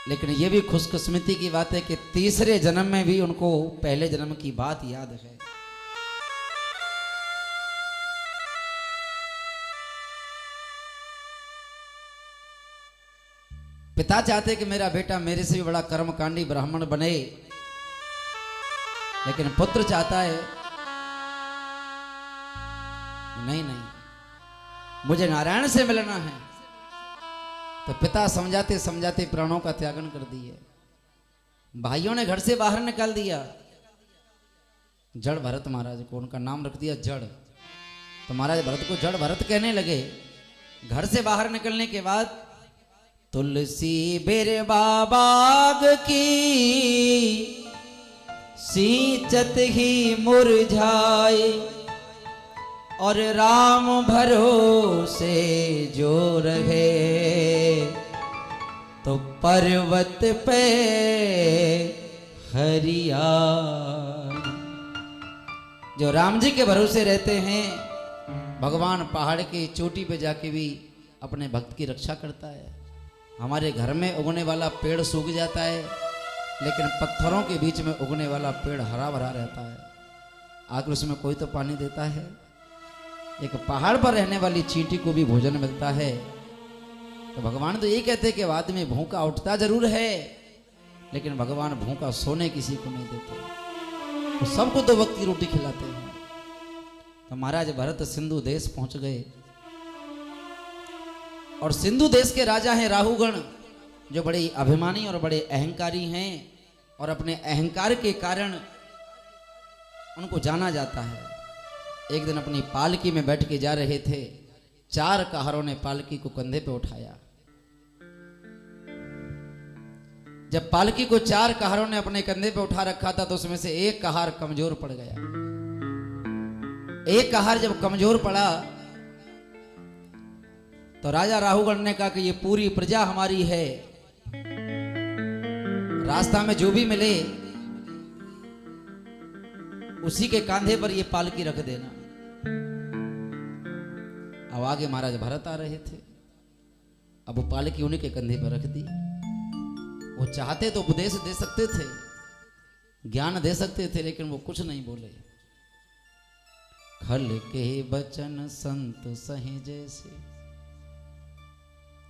लेकिन यह भी खुशकिस्मती की बात है कि तीसरे जन्म में भी उनको पहले जन्म की बात याद है। पिता चाहते कि मेरा बेटा मेरे से भी बड़ा कर्मकांडी ब्राह्मण बने, लेकिन पुत्र चाहता है नहीं नहीं, मुझे नारायण से मिलना है। तो पिता समझाते समझाते प्राणों का त्यागन कर दिए। भाइयों ने घर से बाहर निकाल दिया। जड़ भरत महाराज को, उनका नाम रख दिया जड़। तो महाराज भरत को जड़ भरत कहने लगे। घर से बाहर निकलने के बाद तुलसी बिरबा बाग की सींचत ही मुरझाए, और राम भरोसे जो रहे तो पर्वत पे हरियाली। जो राम जी के भरोसे रहते हैं, भगवान पहाड़ की चोटी पे जाके भी अपने भक्त की रक्षा करता है। हमारे घर में उगने वाला पेड़ सूख जाता है, लेकिन पत्थरों के बीच में उगने वाला पेड़ हरा भरा रहता है। आखिर उसमें कोई तो पानी देता है। एक पहाड़ पर रहने वाली चींटी को भी भोजन मिलता है। तो भगवान तो ये कहते हैं कि आदमी भूखा उठता जरूर है, लेकिन भगवान भूखा सोने किसी को नहीं देते, तो सबको दो वक्त की रोटी खिलाते हैं। तो महाराज भरत सिंधु देश पहुंच गए, और सिंधु देश के राजा हैं राहुगण, जो बड़े अभिमानी और बड़े अहंकारी हैं, और अपने अहंकार के कारण उनको जाना जाता है। एक दिन अपनी पालकी में बैठ के जा रहे थे, 4 कहारों ने पालकी को कंधे पे उठाया। जब पालकी को 4 कहारों ने अपने कंधे पे उठा रखा था, तो उसमें से एक कहार कमजोर पड़ गया। एक कहार जब कमजोर पड़ा, तो राजा राहुगण ने कहा कि ये पूरी प्रजा हमारी है, रास्ता में जो भी मिले उसी के कांधे पर ये पालकी रख देना। अब आगे महाराज भरत आ रहे थे, अब वो पालकी उन्हीं के कंधे पर रख दी। वो चाहते तो उपदेश दे सकते थे, ज्ञान दे सकते थे, लेकिन वो कुछ नहीं बोले। खल के बचन संत सही जैसे,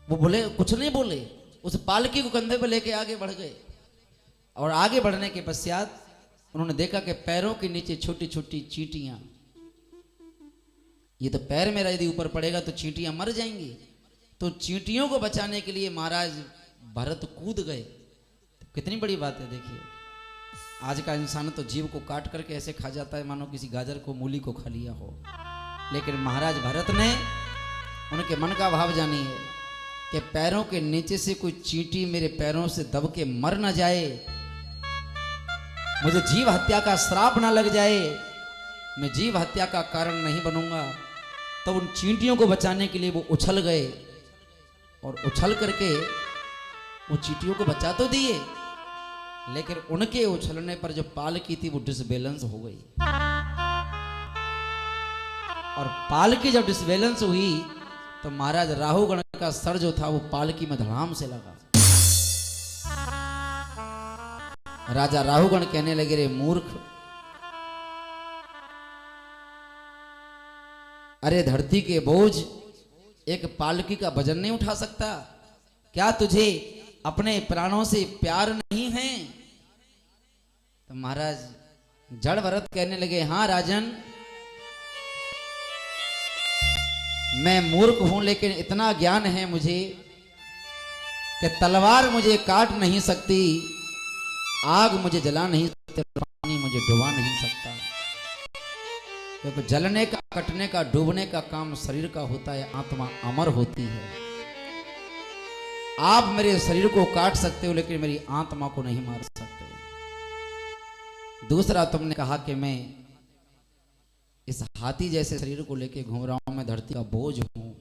वो बोले, कुछ नहीं बोले। उस पालकी को कंधे पर लेके आगे बढ़ गए, और आगे बढ़ने के पश्चात उन्होंने देखा कि पैरों के नीचे छोटी छोटी चींटियां, ये तो पैर मेरा यदि ऊपर पड़ेगा तो चींटियां मर जाएंगी। तो चींटियों को बचाने के लिए महाराज भरत कूद गए। तो कितनी बड़ी बात है, देखिए आज का इंसान तो जीव को काट करके ऐसे खा जाता है मानो किसी गाजर को, मूली को खा लिया हो, लेकिन महाराज भरत ने उनके मन का भाव जानी है कि पैरों के नीचे से कोई चींटी मेरे पैरों से दब के मर ना जाए, मुझे जीव हत्या का श्राप ना लग जाए, मैं जीव हत्या का कारण नहीं बनूंगा। तो उन चींटियों को बचाने के लिए वो उछल गए, और उछल करके वो चींटियों को बचा तो दिए, लेकिन उनके उछलने पर जो पालकी थी वो डिसबैलेंस हो गई। और पालकी जब डिसबैलेंस हुई, तो महाराज राहुगण का सर जो था वो पालकी में धड़ाम से लगा। राजा राहुगण कहने लगे, रे मूर्ख, अरे धरती के बोझ एक पालकी का वजन नहीं उठा सकता, क्या तुझे अपने प्राणों से प्यार नहीं है? तो महाराज जड़ भरत कहने लगे, हाँ राजन, मैं मूर्ख हूं, लेकिन इतना ज्ञान है मुझे कि तलवार मुझे काट नहीं सकती, आग मुझे जला नहीं सकती, पानी मुझे डुबा नहीं सकता, क्योंकि जलने का, कटने का, डूबने का काम शरीर का होता है, आत्मा अमर होती है। आप मेरे शरीर को काट सकते हो, लेकिन मेरी आत्मा को नहीं मार सकते। दूसरा, तुमने कहा कि मैं इस हाथी जैसे शरीर को लेके घूम रहा हूं, मैं धरती का बोझ हूं।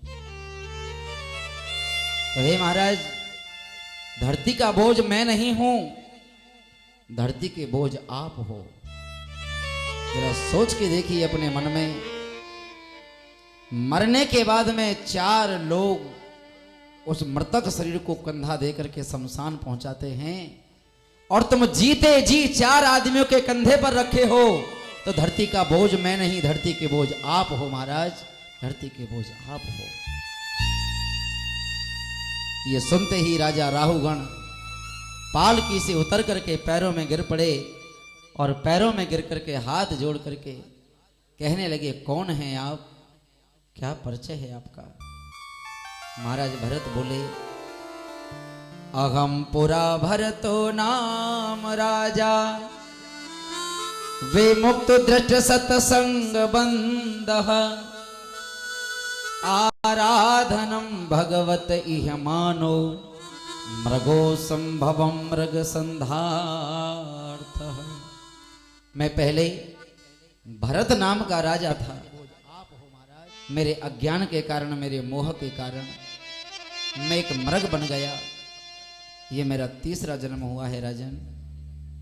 तो हे महाराज, धरती का बोझ मैं नहीं हूं, धरती के बोझ आप हो। जरा सोच के देखिए अपने मन में, मरने के बाद में 4 लोग उस मृतक शरीर को कंधा दे करके शमशान पहुंचाते हैं, और तुम जीते जी 4 आदमियों के कंधे पर रखे हो। तो धरती का बोझ मैं नहीं, धरती के बोझ आप हो महाराज, धरती के बोझ आप हो। ये सुनते ही राजा राहुगण पालकी से उतर करके पैरों में गिर पड़े और पैरों में गिर करके हाथ जोड़ करके कहने लगे, कौन हैं आप, क्या परिचय है आपका। महाराज भरत बोले, अहम पुरा भरतो नाम राजा विमुक्त दृष्ट सतसंग बंदः आराधनम भगवत इह मानो मृगो संभवम मृग संधार्थ। मैं पहले भरत नाम का राजा था, मेरे अज्ञान के कारण, मेरे मोह के कारण मैं एक मृग बन गया। ये मेरा तीसरा जन्म हुआ है राजन,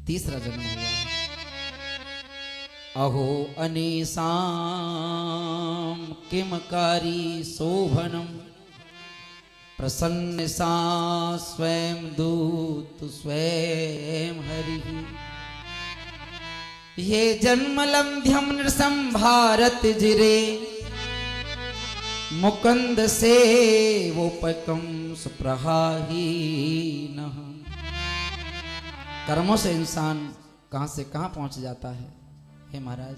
तीसरा जन्म हुआ है। अहो अनीसाम किमकारी शोभनम प्रसन्न सा स्वयं दूत स्वयं हरि। ये जन्मलब्ध्यम नृसंभारत जिरे मुकुंद से वोपकम सुप्रहाहीन। कर्मों से इंसान कहां से कहां पहुंच जाता है हे महाराज।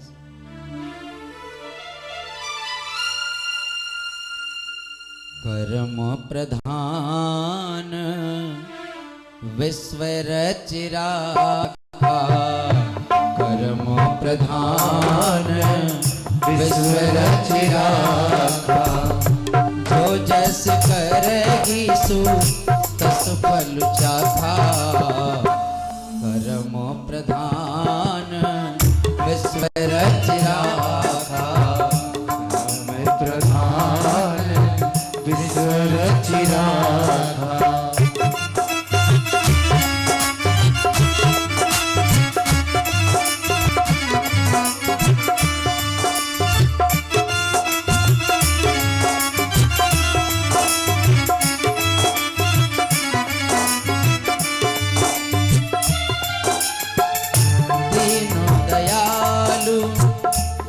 कर्म प्रधान विश्व रचिरा, कर्म प्रधान विश्व रचिरा। जो जस करेगी सो तस फल चाखा। कर्म प्रधान विश्व रचिरा, कर्म प्रधान विश्व रचिरा।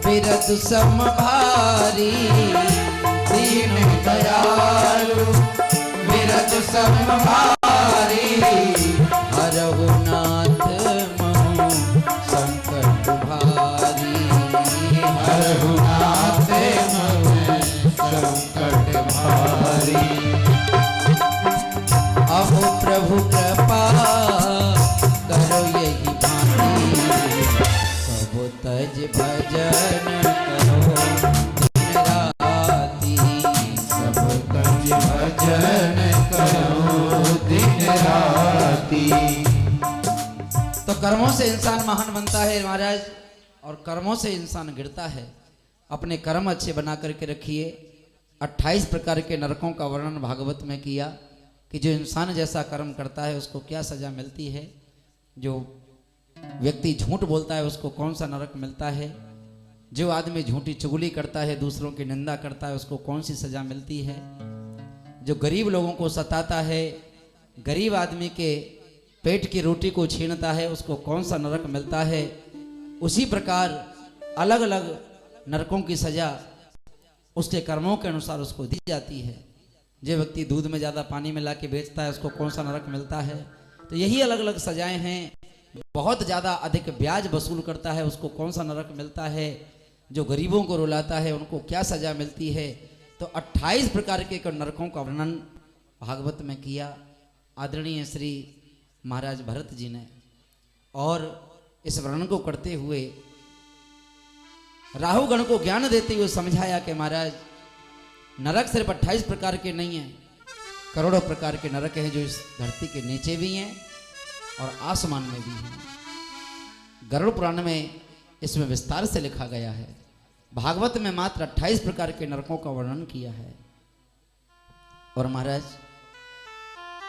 बिरद समभारी, दीन दयालु बिरद समभारी। हरहु नाथ महो संकट भारी, हरहु नाथ महो संकट भारी। अहो प्रभु कृपा करो यही भांति, सब तज भजन करो दिन राति। सब तज भजन करो दिन राति। तो कर्मों से इंसान महान बनता है महाराज, और कर्मों से इंसान गिरता है। अपने कर्म अच्छे बना करके रखिए। 28 प्रकार के नरकों का वर्णन भागवत में किया कि जो इंसान जैसा कर्म करता है उसको क्या सजा मिलती है। जो व्यक्ति झूठ बोलता है उसको कौन सा नरक मिलता है। जो आदमी झूठी चुगली करता है, दूसरों की निंदा करता है, उसको कौन सी सजा मिलती है। जो गरीब लोगों को सताता है, गरीब आदमी के पेट की रोटी को छीनता है, उसको कौन सा नरक मिलता है। उसी प्रकार अलग अलग नरकों की सजा उसके कर्मों के अनुसार उसको दी जाती है। जो व्यक्ति दूध में ज़्यादा पानी मिला के बेचता है उसको कौन सा नरक मिलता है। तो यही अलग अलग सजाएं हैं। बहुत ज़्यादा अधिक ब्याज वसूल करता है उसको कौन सा नरक मिलता है। जो गरीबों को रुलाता है उनको क्या सजा मिलती है। तो 28 प्रकार के नरकों का वर्णन भागवत में किया आदरणीय श्री महाराज भरत जी ने। और इस वर्णन को करते हुए राहुगण को ज्ञान देते हुए समझाया कि महाराज नरक सिर्फ 28 प्रकार के नहीं हैं, करोड़ों प्रकार के नरक हैं जो इस धरती के नीचे भी हैं और आसमान में भी हैं। गरुड़ पुराण में इसमें विस्तार से लिखा गया है। भागवत में मात्र 28 प्रकार के नरकों का वर्णन किया है। और महाराज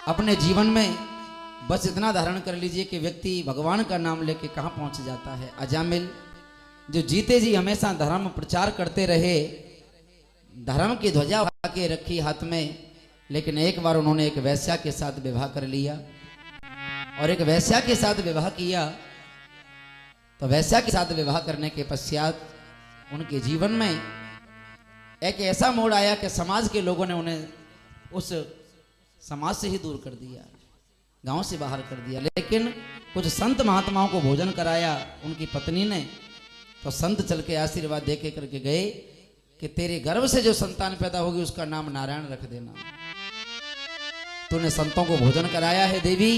अपने जीवन में बस इतना धारण कर लीजिए कि व्यक्ति भगवान का नाम लेके कहाँ पहुंच जाता है। अजामिल जो जीते जी हमेशा धर्म प्रचार करते रहे, धर्म की ध्वजा उठा के रखी हाथ में, लेकिन एक बार उन्होंने एक वैश्या के साथ विवाह कर लिया। और एक वैश्या के साथ विवाह किया तो वैश्या के साथ विवाह करने के पश्चात उनके जीवन में एक ऐसा मोड़ आया कि समाज के लोगों ने उन्हें उस समाज से ही दूर कर दिया, गांव से बाहर कर दिया। लेकिन कुछ संत महात्माओं को भोजन कराया उनकी पत्नी ने, तो संत चल के आशीर्वाद दे के करके गए कि तेरे गर्भ से जो संतान पैदा होगी उसका नाम नारायण रख देना। तूने संतों को भोजन कराया है देवी,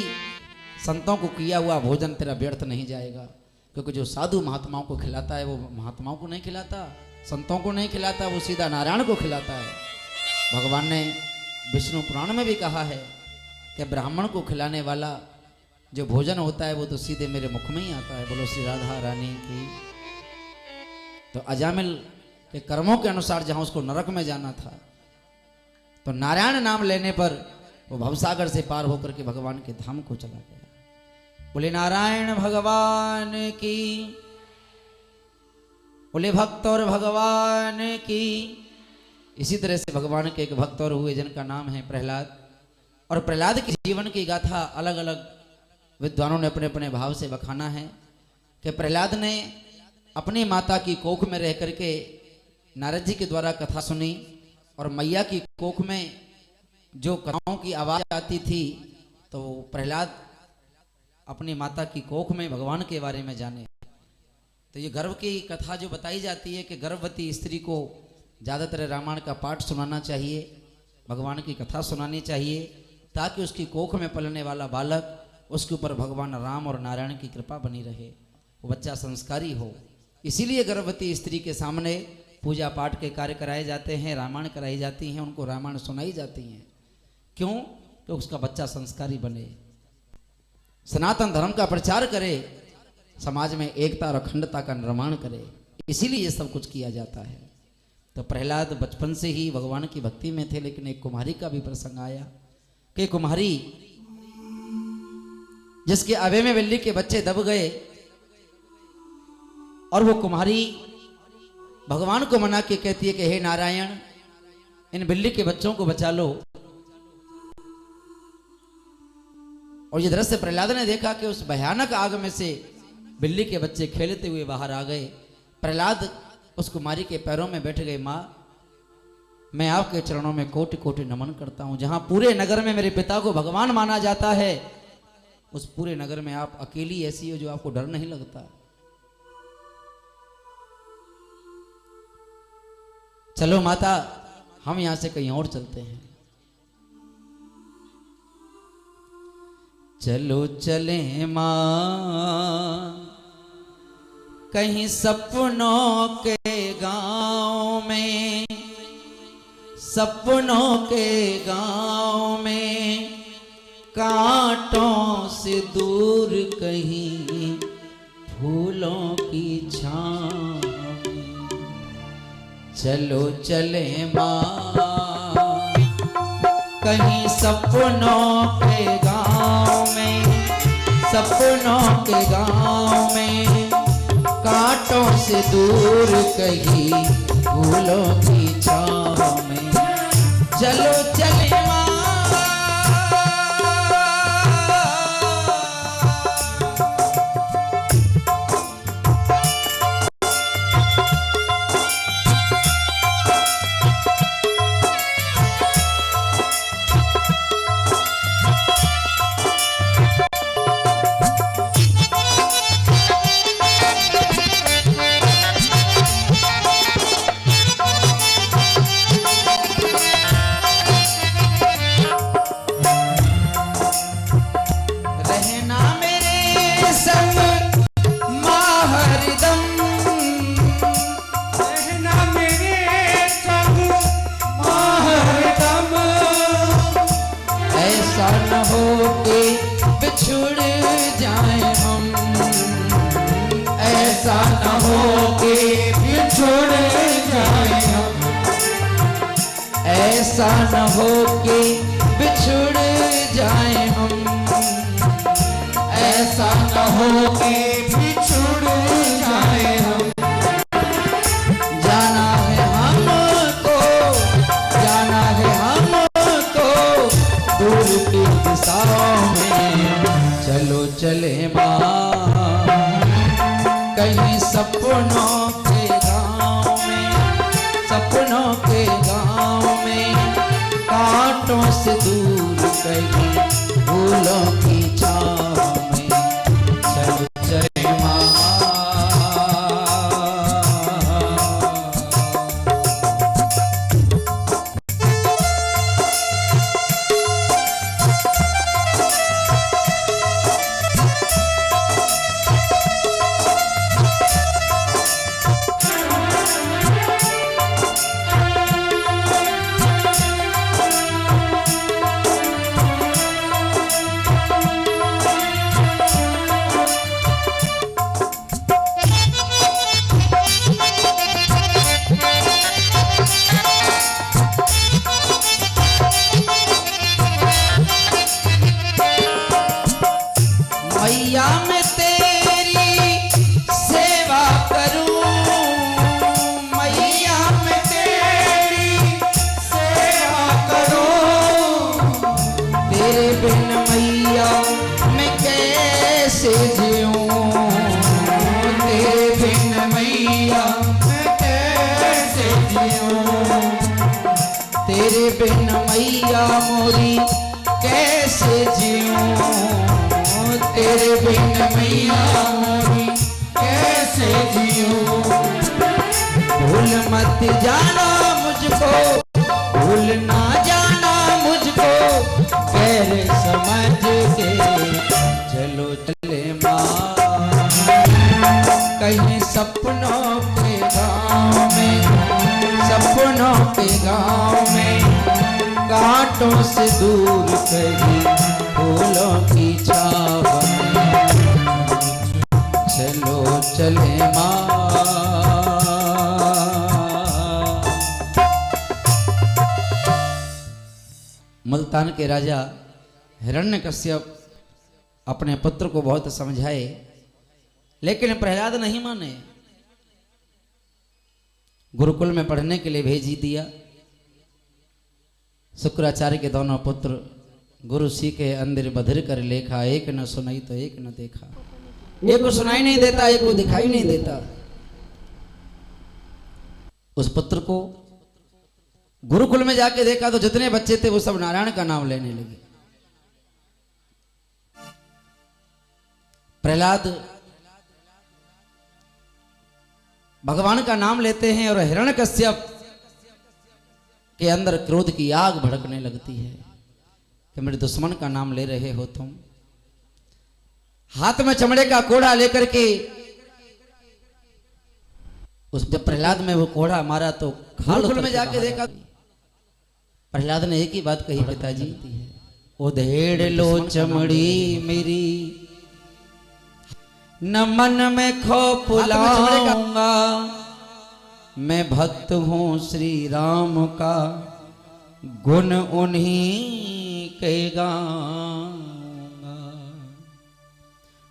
संतों को किया हुआ भोजन तेरा व्यर्थ नहीं जाएगा, क्योंकि जो साधु महात्माओं को खिलाता है वो महात्माओं को नहीं खिलाता, संतों को नहीं खिलाता, वो सीधा नारायण को खिलाता है। भगवान ने विष्णु पुराण में भी कहा है कि ब्राह्मण को खिलाने वाला जो भोजन होता है वो तो सीधे मेरे मुख में ही आता है। बोलो श्री राधा रानी की। तो अजामिल के कर्मों के अनुसार जहां उसको नरक में जाना था, तो नारायण नाम लेने पर वो भवसागर से पार होकर के भगवान के धाम को चला गया। बोले नारायण भगवान की, बोले भक्त और भगवान की। इसी तरह से भगवान के एक भक्त और हुए जिनका नाम है प्रहलाद, और प्रहलाद के जीवन की गाथा अलग अलग विद्वानों ने अपने अपने भाव से बखाना है कि प्रहलाद ने अपनी माता की कोख में रह करके नारद जी के द्वारा कथा सुनी, और मैया की कोख में जो कथाओं की आवाज आती थी तो प्रहलाद अपनी माता की कोख में भगवान के बारे में जाने। तो ये गर्भ की कथा जो बताई जाती है कि गर्भवती स्त्री को ज़्यादातर रामायण का पाठ सुनाना चाहिए, भगवान की कथा सुनानी चाहिए, ताकि उसकी कोख में पलने वाला बालक उसके ऊपर भगवान राम और नारायण की कृपा बनी रहे, वो बच्चा संस्कारी हो। इसीलिए गर्भवती स्त्री के सामने पूजा पाठ के कार्य कराए जाते हैं, रामायण कराई जाती हैं, उनको रामायण सुनाई जाती हैं। क्यों? तो उसका बच्चा संस्कारी बने, सनातन धर्म का प्रचार करे, समाज में एकता और अखंडता का निर्माण करे, इसीलिए ये सब कुछ किया जाता है। तो प्रहलाद बचपन से ही भगवान की भक्ति में थे, लेकिन एक कुम्हारी का भी प्रसंग आया कि कुम्हारी जिसके आवे में बिल्ली के बच्चे दब गए, और वो कुम्हारी भगवान को मना के कहती है कि हे नारायण, इन बिल्ली के बच्चों को बचा लो। और ये दृश्य प्रहलाद ने देखा कि उस भयानक आग में से बिल्ली के बच्चे खेलते हुए बाहर आ गए। प्रहलाद उस कुमारी के पैरों में बैठ गए, माँ मैं आपके चरणों में कोटि कोटि नमन करता हूं। जहां पूरे नगर में मेरे पिता को भगवान माना जाता है, उस पूरे नगर में आप अकेली ऐसी हो जो आपको डर नहीं लगता। चलो माता, हम यहां से कहीं और चलते हैं। चलो चले मां कहीं सपनों के गांव में, सपनों के गांव में, कांटों से दूर कहीं फूलों की छांव में। चलो चले मां कहीं सपनों के गांव में, सपनों के गांव में, कांटों से दूर कहीं फूलों की छांव में। चलो चले मां ऐसा न हो कि बिछुड़ जाए हम, ऐसा न हो कि बिछुड़ जाए हम। जाना है हमको, जाना है हमको दूर की दिशाओं में। चलो चले मां कहीं सपनों के गांव में, सपनों के गांव में, कांटों से दूर कहीं फूलों की छाँव में चल चले माँ। मैया मैं तेरी सेवा करूं, मैया मैं तेरी सेवा करूं, तेरे बिन मैया मैं कैसे जीऊं, तेरे बिन मैया मैं कैसे जीऊं, तेरे बिन मैया मोरी कैसे जीऊं, तेरे बिन मैया मोरी कैसे जीऊं। भूल मत जाना मुझको, भूल ना जाना मुझको, गैर समझ के चलो चले माँ। कहीं सपनों के गाँव में, सपनों के गाँव में, कांटों से दूर कहीं फूलों की छाव में चलो चले माँ। मुल्तान के राजा हिरण्यकश्यप अपने पुत्र को बहुत समझाए, लेकिन प्रहलाद नहीं माने। गुरुकुल में पढ़ने के लिए भेज ही दिया। शुक्राचार्य के दोनों पुत्र गुरु सी के अंदर बधिर कर लेखा, एक न सुनाई तो एक न देखा। एक को सुनाई नहीं देता, एक को दिखाई नहीं देता। उस पुत्र को गुरुकुल में जाके देखा तो जितने बच्चे थे वो सब नारायण का नाम लेने लगे। प्रहलाद भगवान का नाम लेते हैं और हिरण्यकश्यप के अंदर क्रोध की आग भड़कने लगती है कि मेरे दुश्मन का नाम ले रहे हो तुम। हाथ में चमड़े का कोड़ा लेकर के उस जब प्रहलाद में वो कोड़ा मारा तो गुरुकुल में जाके देखा, प्रहलाद ने एक ही बात कही, पिताजी उधेड़ लो चमड़ी मेरी, न मन में खौफ लाऊंगा, मैं भक्त हूं श्री राम का, गुण उन्हीं के गाऊंगा।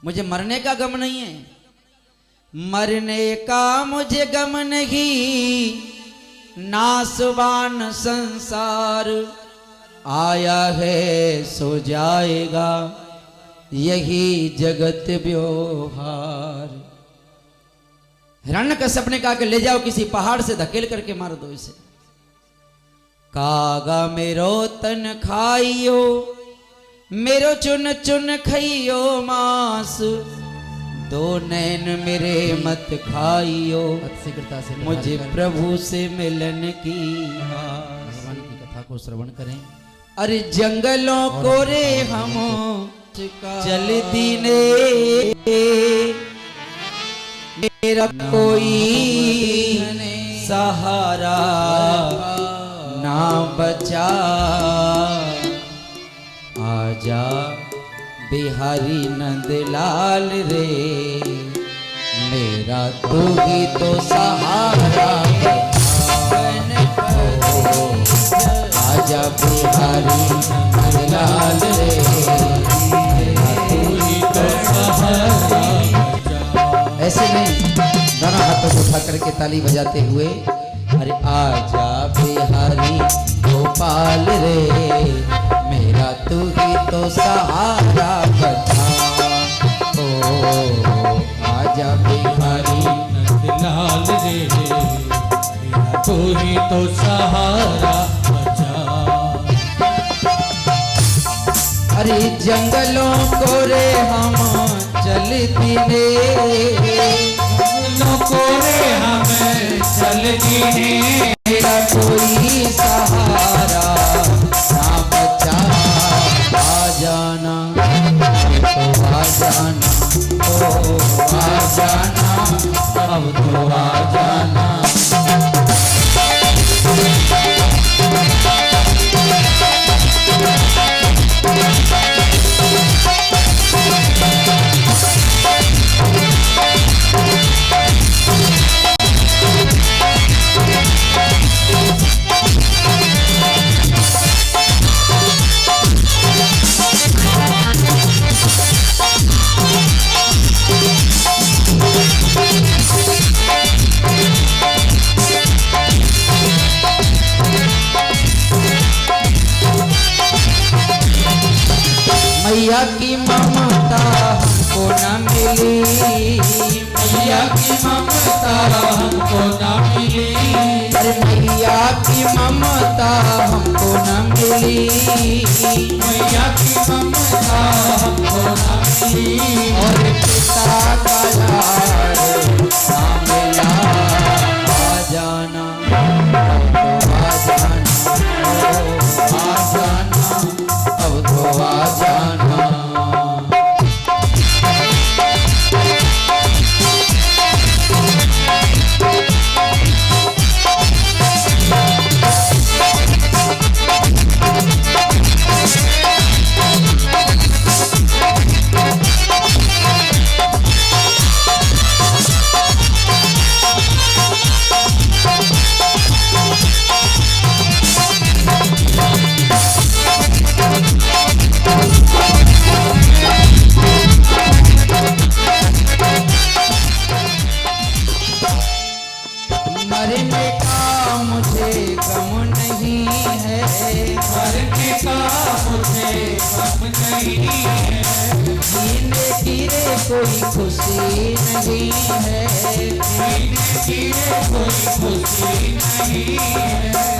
मुझे मरने का गम नहीं है, मरने का मुझे गम नहीं, नासवान संसार आया है सो जाएगा, यही जगत व्यवहार। हिरण्यकश्यप ने कहा कि ले जाओ किसी पहाड़ से धकेल करके मार दो इसे। कागा मेरो तन खाइयो, मेरो चुन चुन खाइयो मांस, दो नैन मेरे मत खाइयो, शीघ्रता से मुझे प्रभु से मिलन की आस। भगवान की कथा को श्रवण करें। अरे जंगलों को रे हम चल दीने, मेरा कोई सहारा ना बचा, आजा बिहारी नंदलाल रे, मेरा तू ही तो सहारा, आजा बिहारी नंदलाल रे, तू ही तो सहारा। ऐसे नहीं, दोनों हाथों को उठा करके ताली बजाते हुए, अरे आजा बिहारी गोपाल रे, मेरा तू ही तो सहारा बचा, ओ आजा बिहारी नंदलाल रे, मेरा तू ही तो सहारा बचा। अरे जंगलों को रे हम चलती ने, जंगलों को रे हमें चलती ने, मेरा कोई सहारा ना बचा, आ जाना तो आ जाना, ओ आ जाना, अब तो आ जाना। मैया की ममता हमको न मिली, मैया की ममता हमको न मिली, अरे मैया की ममता हमको न मिली, मैया की ममता हमको न मिली, और पिता का लाड ना मिला, आ जाना तो आ जाना, ओ आ जाना, अब तो आ जाना। मरने का मुझे गम नहीं है, मरने का मुझे गम नहीं है, जीने की रे कोई खुशी नहीं है, जीने की रे कोई खुशी नहीं है,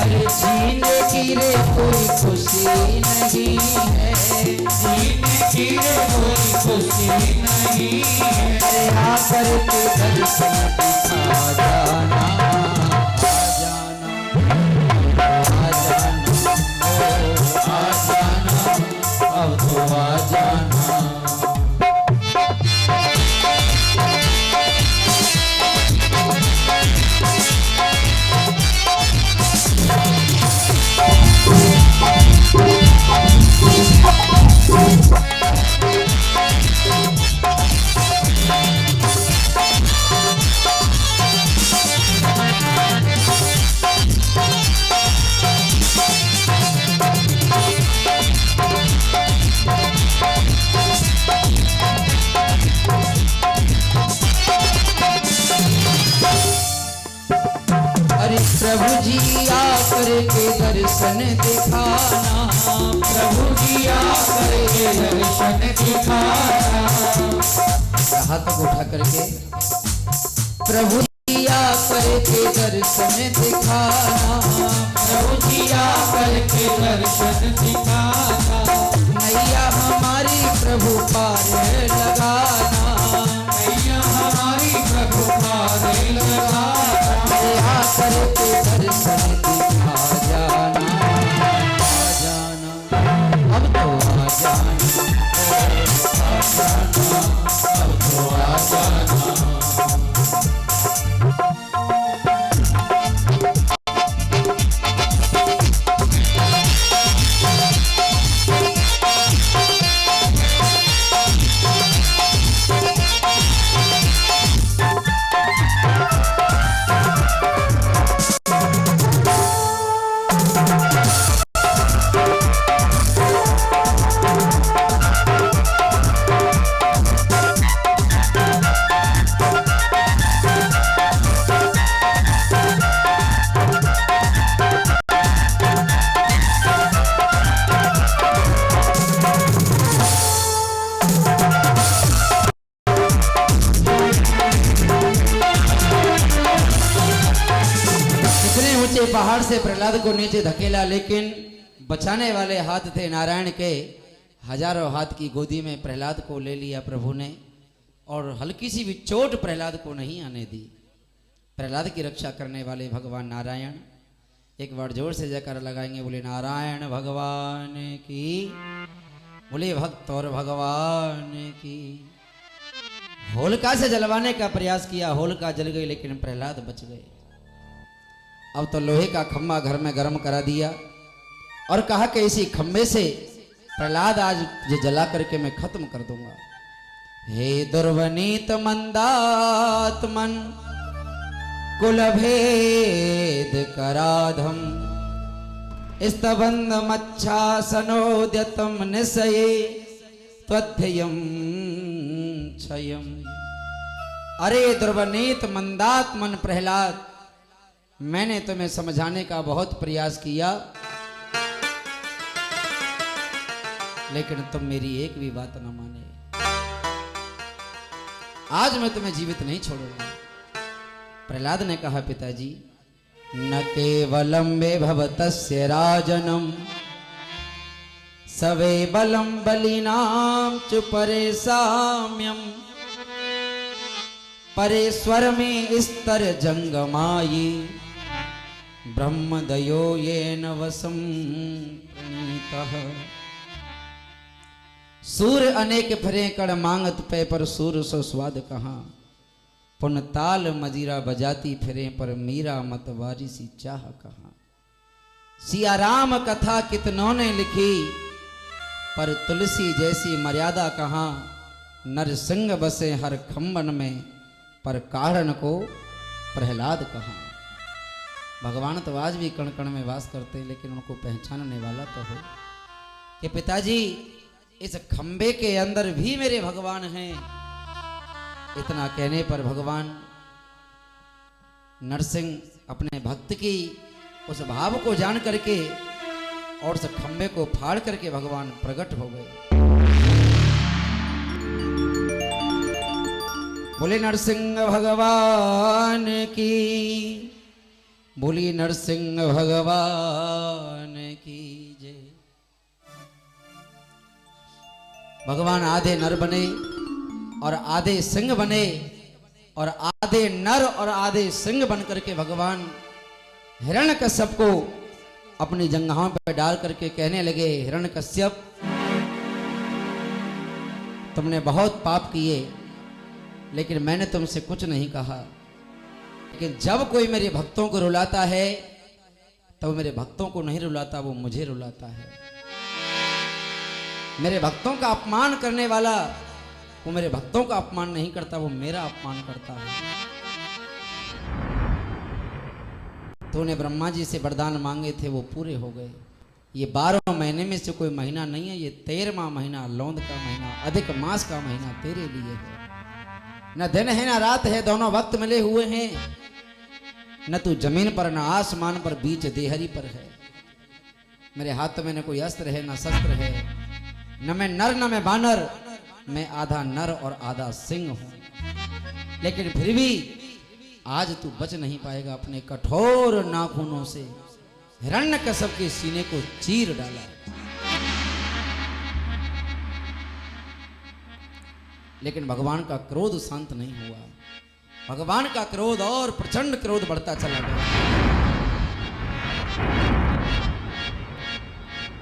अरे जीने की रे कोई खुशी नहीं है, जीने की रे कोई खुशी नहीं है, अरे आकर के दर्शन दिखा जाना, आ जाना, आ जाना, ओ आ जाना, अब तो आ जाना। अरे प्रभु जी आकर के दर्शन दिखाना, प्रभु जी आकर के दर्शन दिखाना, हाथ को उठा करके प्रभु जी आकर के दर्शन दिखाना, प्रभु जी आकर के दर्शन दिखाना, नैया हमारी प्रभु पार लगाना, नैया हमारी प्रभु पार लगाना, आकर के दर्शन दिखा जाना, आ जाना, अब तो आ जाना, आ जाना, अब तो आ जाना। पहाड़ से प्रहलाद को नीचे धकेला, लेकिन बचाने वाले हाथ थे नारायण के। हजारों हाथ की गोदी में प्रहलाद को ले लिया प्रभु ने, और हल्की सी भी चोट प्रहलाद को नहीं आने दी। प्रहलाद की रक्षा करने वाले भगवान नारायण, एक बार जोर से जयकारा लगाएंगे, बोले नारायण भगवान की, बोले भक्त और भगवान की। होलिका से जलवाने का प्रयास किया, होलिका जल गई लेकिन प्रहलाद बच गए। अब तो लोहे का खंभा घर में गर्म करा दिया और कहा कि इसी खंभे से प्रहलाद आज ये जला करके मैं खत्म कर दूंगा। हे दुर्वनीत मंदात्मन कुलभेद कराधम स्तबंध मच्छासनोद्यतम निशये त्वध्ययम क्षयम। अरे दुर्वनीत मंदात्मन प्रहलाद, मैंने तुम्हें समझाने का बहुत प्रयास किया, लेकिन तुम मेरी एक भी बात न माने। आज मैं तुम्हें जीवित नहीं छोड़ूंगा। प्रहलाद ने कहा पिताजी, न केवलम वे भवतस्य राजनम सवे बलम बलिनाम च परे साम्यम परेश्वर में स्तर जंगमायी ब्रह्मदयो येन वसम प्रणीतः। सूर्य अनेक फिरे कण मांगत पे पर सूर सो स्वाद कहाँ, पुन ताल मजीरा बजाती फिरे पर मीरा मत वारी सी चाह कहाँ। सिया राम कथा कितनों ने लिखी पर तुलसी जैसी मर्यादा कहाँ। नरसिंह बसे हर खम्बन में पर कारण को प्रहलाद कहाँ। भगवान तो आज भी कण कण में वास करते हैं, लेकिन उनको पहचानने वाला तो हो कि पिताजी इस खंबे के अंदर भी मेरे भगवान हैं। इतना कहने पर भगवान नरसिंह अपने भक्त की उस भाव को जान करके और उस खंबे को फाड़ करके भगवान प्रकट हो गए। बोले नरसिंह भगवान की, बोली नरसिंह भगवान की जय। भगवान आधे नर बने और आधे सिंह बने, और आधे नर और आधे सिंह बन करके भगवान हिरण्यकश्यप को अपनी जंघाओं पर डाल करके कहने लगे, हिरण्यकश्यप तुमने बहुत पाप किए, लेकिन मैंने तुमसे कुछ नहीं कहा। लेकिन जब कोई मेरे भक्तों को रुलाता है तो मेरे भक्तों को नहीं रुलाता, वो मुझे रुलाता है। मेरे भक्तों का अपमान करने वाला वो मेरे भक्तों का अपमान नहीं करता, वो मेरा अपमान करता है। तूने ब्रह्मा जी से वरदान मांगे थे, वो पूरे हो गए। ये 12 महीने में से कोई महीना नहीं है, ये 13वां महीना, लौंद का महीना, अधिक मास का महीना तेरे लिए है। न दिन है न रात है, दोनों वक्त मिले हुए हैं। न तू जमीन पर न आसमान पर, बीच देहरी पर है। मेरे हाथ में न कोई अस्त्र है न शस्त्र है, न मैं नर न मैं बानर, मैं आधा नर और आधा सिंह हूं। लेकिन फिर भी आज तू बच नहीं पाएगा। अपने कठोर नाखूनों से हिरण्यकश्यप के सीने को चीर डाला। लेकिन भगवान का क्रोध शांत नहीं हुआ। भगवान का क्रोध और प्रचंड क्रोध बढ़ता चला गया।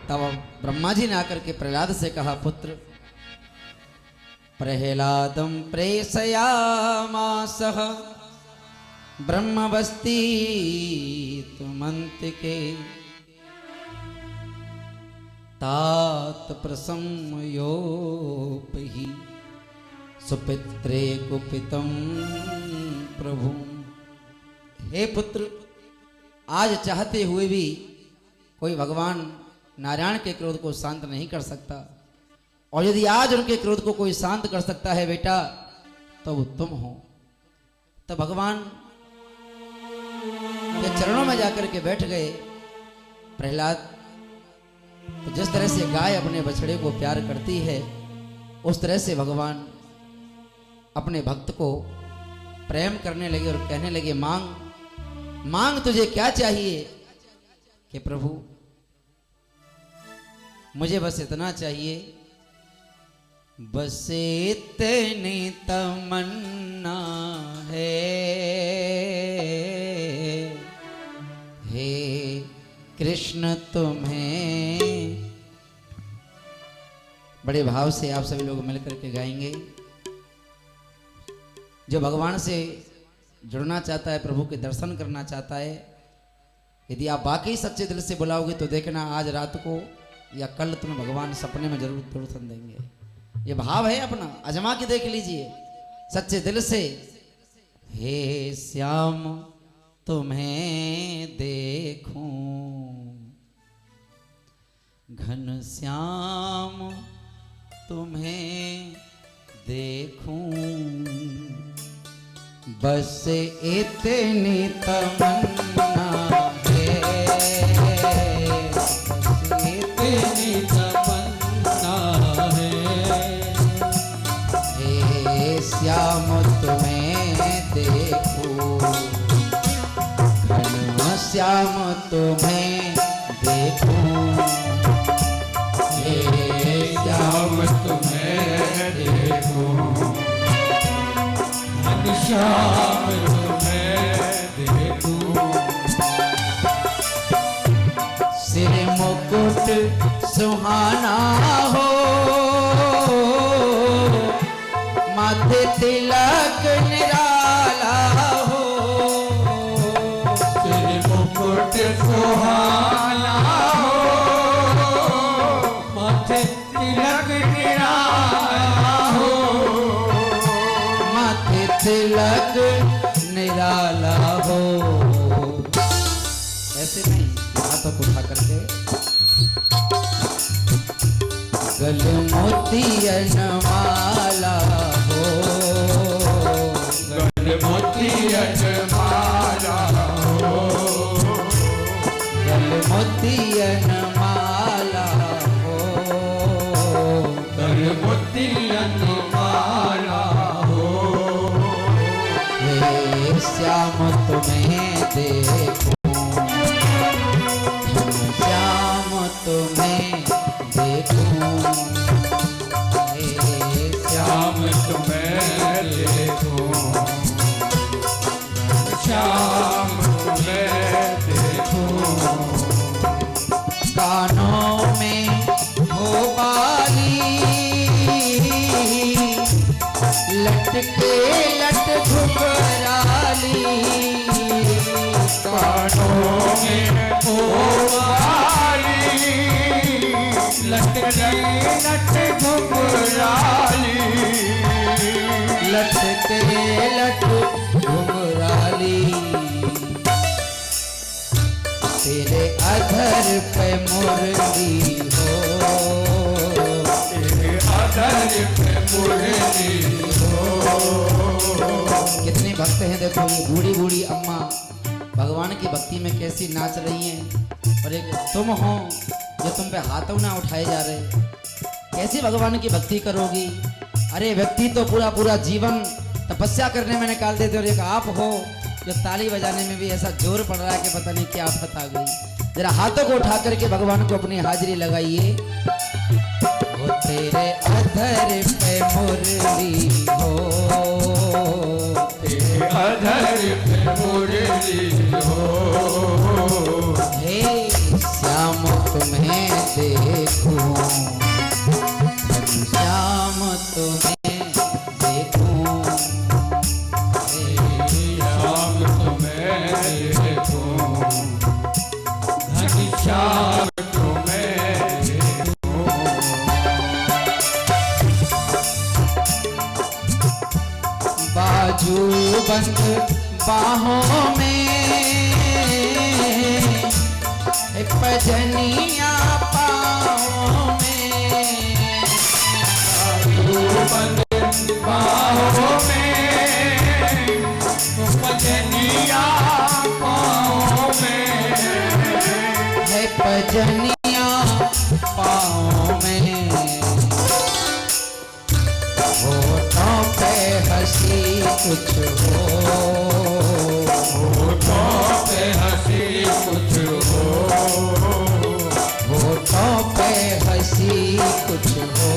तब ब्रह्मा जी ने आकर के प्रहलाद से कहा, पुत्र प्रहलादम प्रेषयामासः ब्रह्मवस्ती तुमंतिके तात प्रसमयोपहि सुपित्रे कुपितम प्रभु। हे पुत्र, आज चाहते हुए भी कोई भगवान नारायण के क्रोध को शांत नहीं कर सकता, और यदि आज उनके क्रोध को कोई शांत कर सकता है बेटा, तो वो तुम हो। तो भगवान के चरणों में जाकर के बैठ गए। प्रहलाद, तो जिस तरह से गाय अपने बछड़े को प्यार करती है, उस तरह से भगवान अपने भक्त को प्रेम करने लगे और कहने लगे, मांग मांग, तुझे क्या चाहिए? कि प्रभु मुझे बस इतना चाहिए बस इतनी तमन्ना है, हे कृष्ण तुम्हें। बड़े भाव से आप सभी लोग मिलकर के गाएंगे। जो भगवान से जुड़ना चाहता है, प्रभु के दर्शन करना चाहता है, यदि आप वाकई सच्चे दिल से बुलाओगे तो देखना आज रात को या कल तुम्हें भगवान सपने में जरूर दर्शन देंगे। ये भाव है अपना, आजमा के देख लीजिए सच्चे दिल से। हे श्याम तुम्हें देखूं, घन श्याम तुम्हें देखूं, बस इतनी तमन्ना है, बस इतनी तमन्ना है, हे श्याम तुम्हें देखूं, घन श्याम तुम्हें देखूं, हे श्याम तुम्हें देखूं, घनश्याम तुम्हें देखूं। सिर मुकुट सुहाना हो, माथे तिलक निराला हो, सिर मुकुट सुहाना हो, माथे तिलक निराला हो, माथे तिलक निराला हो। ऐसे नहीं, हाथों को उठा करके। गल मोतियन माला हो, गल मोतियन माला हो, गल मोतियन माला हो, गल मोतियन माला हो। हे श्याम तुम्हें देखूं, श्याम तुम्हें देखूं, हे श्याम तुम्हें देखूं, श्याम तुम्हें देखूं। कानों में हो बाली, लटके लट घुघराली, कानों में हो बाली, लटके लट घुघराली, लटके लट घुघराली, तेरे अधर पे मुरली हो, तेरे अधर पे मुरली हो। कितने भक्त हैं देखो, ये बूढ़ी बूढ़ी अम्मा भगवान की भक्ति में कैसी नाच रही हैं, और एक तुम हो जो तुम पे हाथों ना उठाए जा रहे, कैसी भगवान की भक्ति करोगी। अरे व्यक्ति तो पूरा पूरा जीवन तपस्या करने में निकाल देते, और एक आप हो जो ताली बजाने में भी ऐसा जोर पड़ रहा है कि पता नहीं क्या आफत आ गई। जरा हाथों को उठा करके भगवान को अपनी हाजिरी लगाइए। वो तेरे अधर पे मुरली हो, तेरे अधर पे मुरली हो, हे श्याम तुम्हें देखूं, श्याम तुम्हें देखूं, हे श्याम तुम्हें देखूं, घनश्याम तुम्हें देखूं। बाजू बंद बाहों में, पजनिया पाँव में, बंद बाहों में, पजनिया पाँव में, है पजनिया पाँव में, होठों पे हंसी कुछ हो, होठों पे हंसी कुछ हो, होठों पे हंसी कुछ हो,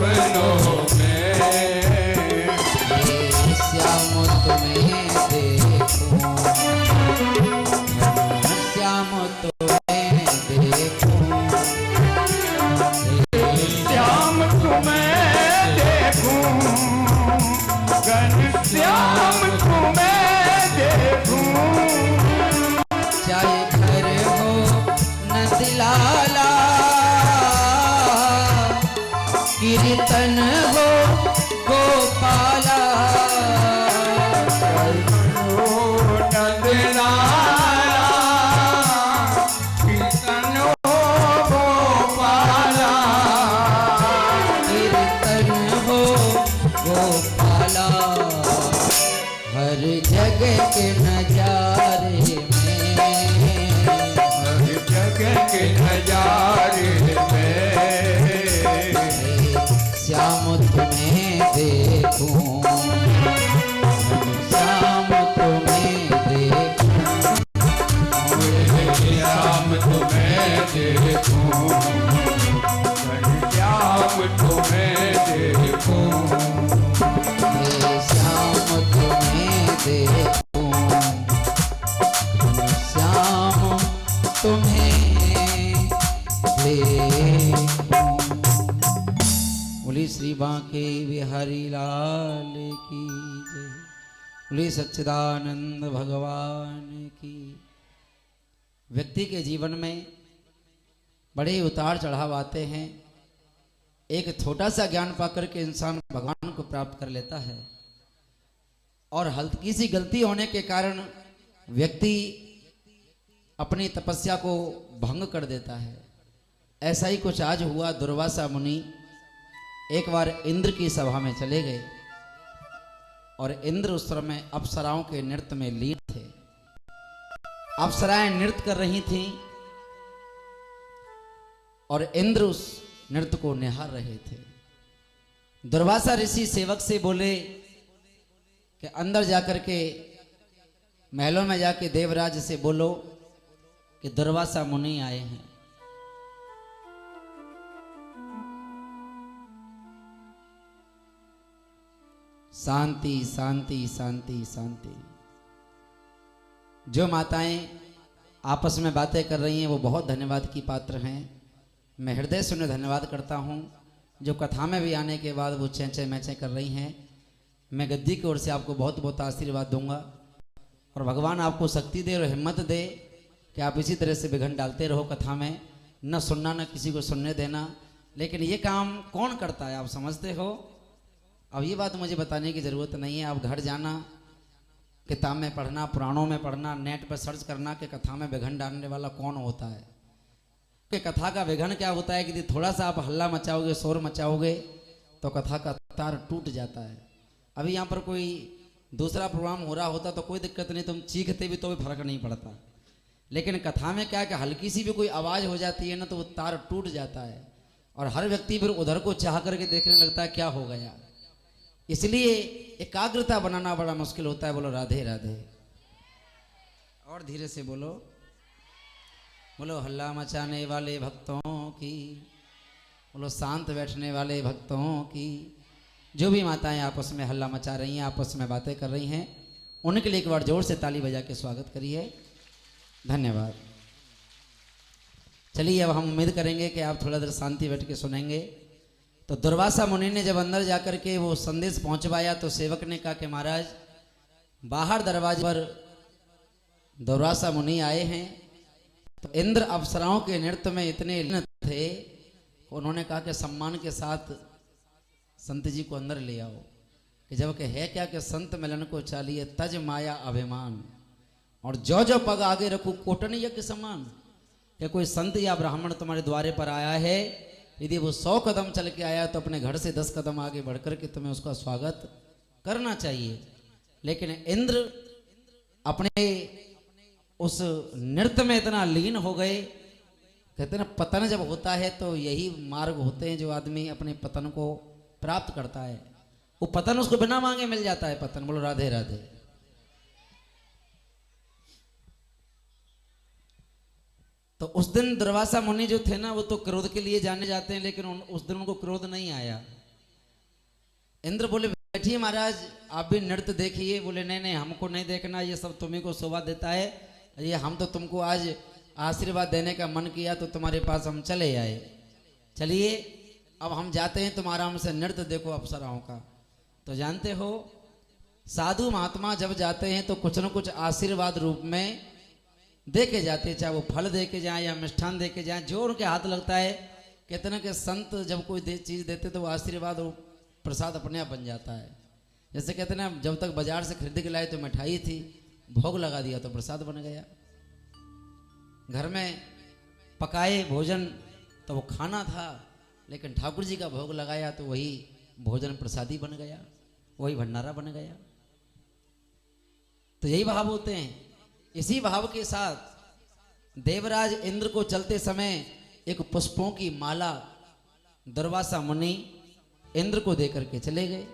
सपनों में हे श्याम तुम्हें देखूं, श्याम तुम्हें देखूं, श्याम तुम्हें देखूं, घनश्याम तुम्हें देखूं। चाहे घर हो नंदलाला, कीर्तन हो गोपाला, नंदलाला, कीर्तन हो गोपाला, कीर्तन हो गोपाला, हर जगह के नजारे में, हर जगह के नजारे में श्याम तुम्हें देखूं, श्याम तुम्हें देखूं, श्याम तुम्हें देखूं, श्याम तुम्हें देखूं। हे श्याम तुम्हें देखूं, श्याम तुम्हें देखूं। बोली श्री बांके बिहारी लाल की जय, बोली सच्चिदानंद भगवान की। व्यक्ति के जीवन में बड़े उतार चढ़ाव आते हैं। एक छोटा सा ज्ञान पाकर के इंसान भगवान को प्राप्त कर लेता है, और हल्की सी गलती होने के कारण व्यक्ति अपनी तपस्या को भंग कर देता है। ऐसा ही कुछ आज हुआ। दुर्वासा मुनि एक बार इंद्र की सभा में चले गए, और इंद्र उस समय अप्सराओं के नृत्य में लीन थे। अप्सराएं नृत्य कर रही थीं और इंद्र उस नृत्य को निहार रहे थे। दुर्वासा ऋषि सेवक से बोले कि अंदर जाकर के महलों में जाके देवराज से बोलो कि दुर्वासा मुनि आए हैं। शांति शांति शांति शांति। जो माताएं आपस में बातें कर रही हैं वो बहुत धन्यवाद की पात्र हैं। मैं हृदय से उन्हें धन्यवाद करता हूं। जो कथा में भी आने के बाद वो चेंचे मैचे कर रही हैं, मैं गद्दी की ओर से आपको बहुत बहुत आशीर्वाद दूंगा, और भगवान आपको शक्ति दे और हिम्मत दे कि आप इसी तरह से विघन डालते रहो कथा में, न सुनना न किसी को सुनने देना। लेकिन ये काम कौन करता है आप समझते हो? अब ये बात मुझे बताने की ज़रूरत नहीं है। आप घर जाना, किताब में पढ़ना, पुराणों में पढ़ना, नेट पर सर्च करना कि कथा में विघन डालने वाला कौन होता है। कि कथा का विघन क्या होता है कि थोड़ा सा आप हल्ला मचाओगे, शोर मचाओगे तो कथा का तार टूट जाता है। अभी यहाँ पर कोई दूसरा प्रोग्राम हो रहा होता तो कोई दिक्कत नहीं, तुम चीखते भी तो भी फर्क नहीं पड़ता। लेकिन कथा में क्या है कि हल्की सी भी कोई आवाज़ हो जाती है ना तो वो तार टूट जाता है, और हर व्यक्ति फिर उधर को चाह करके देखने लगता है क्या हो गया। इसलिए एकाग्रता बनाना बड़ा मुश्किल होता है। बोलो राधे राधे, और धीरे से बोलो। बोलो हल्ला मचाने वाले भक्तों की, बोलो शांत बैठने वाले भक्तों की। जो भी माताएं आपस में हल्ला मचा रही हैं, आपस में बातें कर रही हैं, उनके लिए एक बार जोर से ताली बजा के स्वागत करिए। धन्यवाद। चलिए अब हम उम्मीद करेंगे कि आप थोड़ा देर शांति बैठ के सुनेंगे। तो दुर्वासा मुनि ने जब अंदर जाकर के वो संदेश पहुंचवाया तो सेवक ने कहा कि महाराज बाहर दरवाजे पर दुर्वासा मुनि आए हैं। तो इंद्र अप्सराओं के नृत्य में इतने लीन थे, उन्होंने कहा कि सम्मान के साथ संत जी को अंदर ले आओ। कि जब के है क्या कि संत मिलन को चालिए तज माया अभिमान, और जो पग आगे रखू कोटन यज्ञ समान। कि कोई संत या ब्राह्मण तुम्हारे द्वारे पर आया है, यदि वो 100 कदम चल के आया तो अपने घर से 10 कदम आगे बढ़कर के तुम्हें उसका स्वागत करना चाहिए। लेकिन इंद्र अपने उस नृत्य में इतना लीन हो गए। कहते ना पतन जब होता है तो यही मार्ग होते हैं जो आदमी अपने पतन को प्राप्त करता है। वो पतन उसको बिना मांगे मिल जाता है पतन। बोलो राधे राधे। तो उस दिन दुर्वासा मुनि जो थे ना वो तो क्रोध के लिए जाने जाते हैं, लेकिन उस दिन उनको क्रोध नहीं आया। इंद्र बोले बैठिए महाराज, आप भी नृत्य देखिए। बोले नहीं नहीं, हमको नहीं देखना, ये सब तुम्ही को शोभा देता है। ये हम तो तुमको आज आशीर्वाद देने का मन किया तो तुम्हारे पास हम चले आए। चलिए अब हम जाते हैं, तुम आराम से नृत्य देखो अप्सराओं का। तो जानते हो साधु महात्मा जब जाते हैं तो कुछ न कुछ आशीर्वाद रूप में दे के जाते हैं, चाहे वो फल दे के जाएं या मिष्ठान दे के जाएं, जो उनके हाथ लगता है। कहते ना कि संत जब कोई चीज़ देते तो वो आशीर्वाद और प्रसाद अपने आप बन जाता है। जैसे कहते ना, जब तक बाजार से खरीद के लाए तो मिठाई थी, भोग लगा दिया तो प्रसाद बन गया। घर में पकाए भोजन तो वो खाना था, लेकिन ठाकुर जी का भोग लगाया तो वही भोजन प्रसादी बन गया, वही भंडारा बन गया। तो यही भाव होते हैं। इसी भाव के साथ देवराज इंद्र को चलते समय एक पुष्पों की माला दुर्वासा मुनि इंद्र को देकर के चले गए।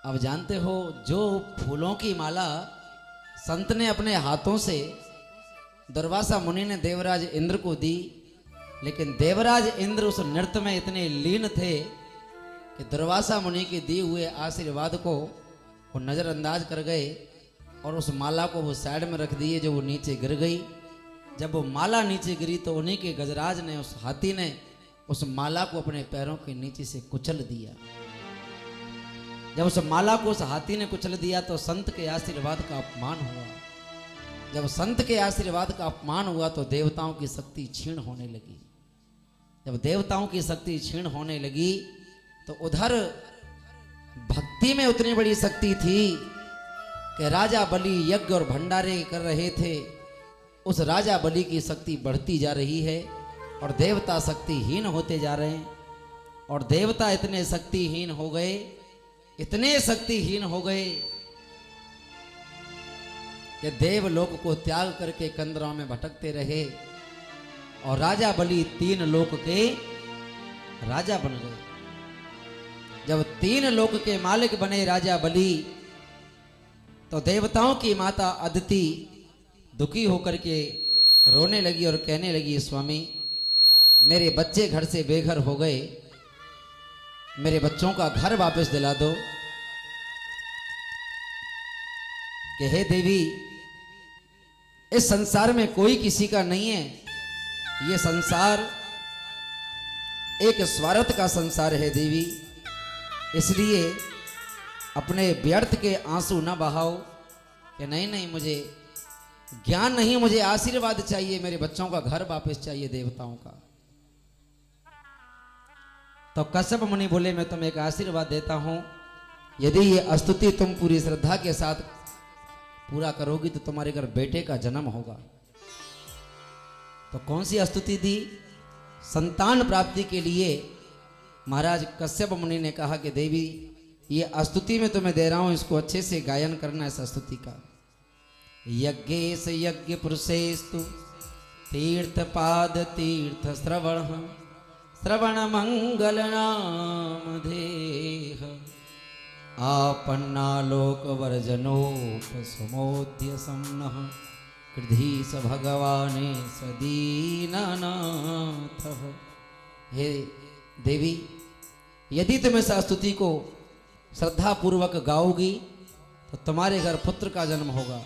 अब जानते हो जो फूलों की माला संत ने अपने हाथों से दुर्वासा मुनि ने देवराज इंद्र को दी, लेकिन देवराज इंद्र उस नृत्य में इतने लीन थे कि दुर्वासा मुनि के दिए हुए आशीर्वाद को वो नज़रअंदाज कर गए और उस माला को वो साइड में रख दिए, जो वो नीचे गिर गई। जब वो माला नीचे गिरी तो उन्हीं के गजराज ने, उस हाथी ने उस माला को अपने पैरों के नीचे से कुचल दिया। जब उस माला को उस हाथी ने कुचल दिया तो संत के आशीर्वाद का अपमान हुआ। जब संत के आशीर्वाद का अपमान हुआ तो देवताओं की शक्ति क्षीण होने लगी। जब देवताओं की शक्ति क्षीण होने लगी तो उधर भक्ति में उतनी बड़ी शक्ति थी कि राजा बलि यज्ञ और भंडारे कर रहे थे। उस राजा बलि की शक्ति बढ़ती जा रही है और देवता शक्तिहीन होते जा रहे हैं। और देवता इतने शक्तिहीन हो गए, इतने शक्तिहीन हो गए कि देवलोक को त्याग करके कंदराओं में भटकते रहे। और राजा बलि 3 लोक के राजा बन गए। जब 3 लोक के मालिक बने राजा बलि, तो देवताओं की माता अदिति दुखी होकर के रोने लगी और कहने लगी, स्वामी मेरे बच्चे घर से बेघर हो गए, मेरे बच्चों का घर वापस दिला दो। कि हे देवी, इस संसार में कोई किसी का नहीं है, ये संसार एक स्वार्थ का संसार है देवी, इसलिए अपने व्यर्थ के आंसू न बहाओ। कि नहीं नहीं, मुझे ज्ञान नहीं, मुझे आशीर्वाद चाहिए, मेरे बच्चों का घर वापस चाहिए देवताओं का। तो कश्यप मुनि बोले, मैं तुम्हें एक आशीर्वाद देता हूं, यदि ये स्तुति तुम पूरी श्रद्धा के साथ पूरा करोगी तो तुम्हारे घर बेटे का जन्म होगा। तो कौन सी स्तुति दी? संतान प्राप्ति के लिए महाराज कश्यप मुनि ने कहा कि देवी, ये स्तुति मैं तुम्हें दे रहा हूं, इसको अच्छे से गायन करना इस स्तुति का। यज्ञेश यज्ञ पुरुषेस्तु तीर्थ पाद तीर्थ श्रवण श्रवण मंगल नाम देह आपन्ना लोक वर्जनोप समोद्य सम्नः कृधीस भगवाने सदीनाथ। हे देवी, यदि तुम इस स्तुति को श्रद्धा पूर्वक गाओगी तो तुम्हारे घर पुत्र का जन्म होगा।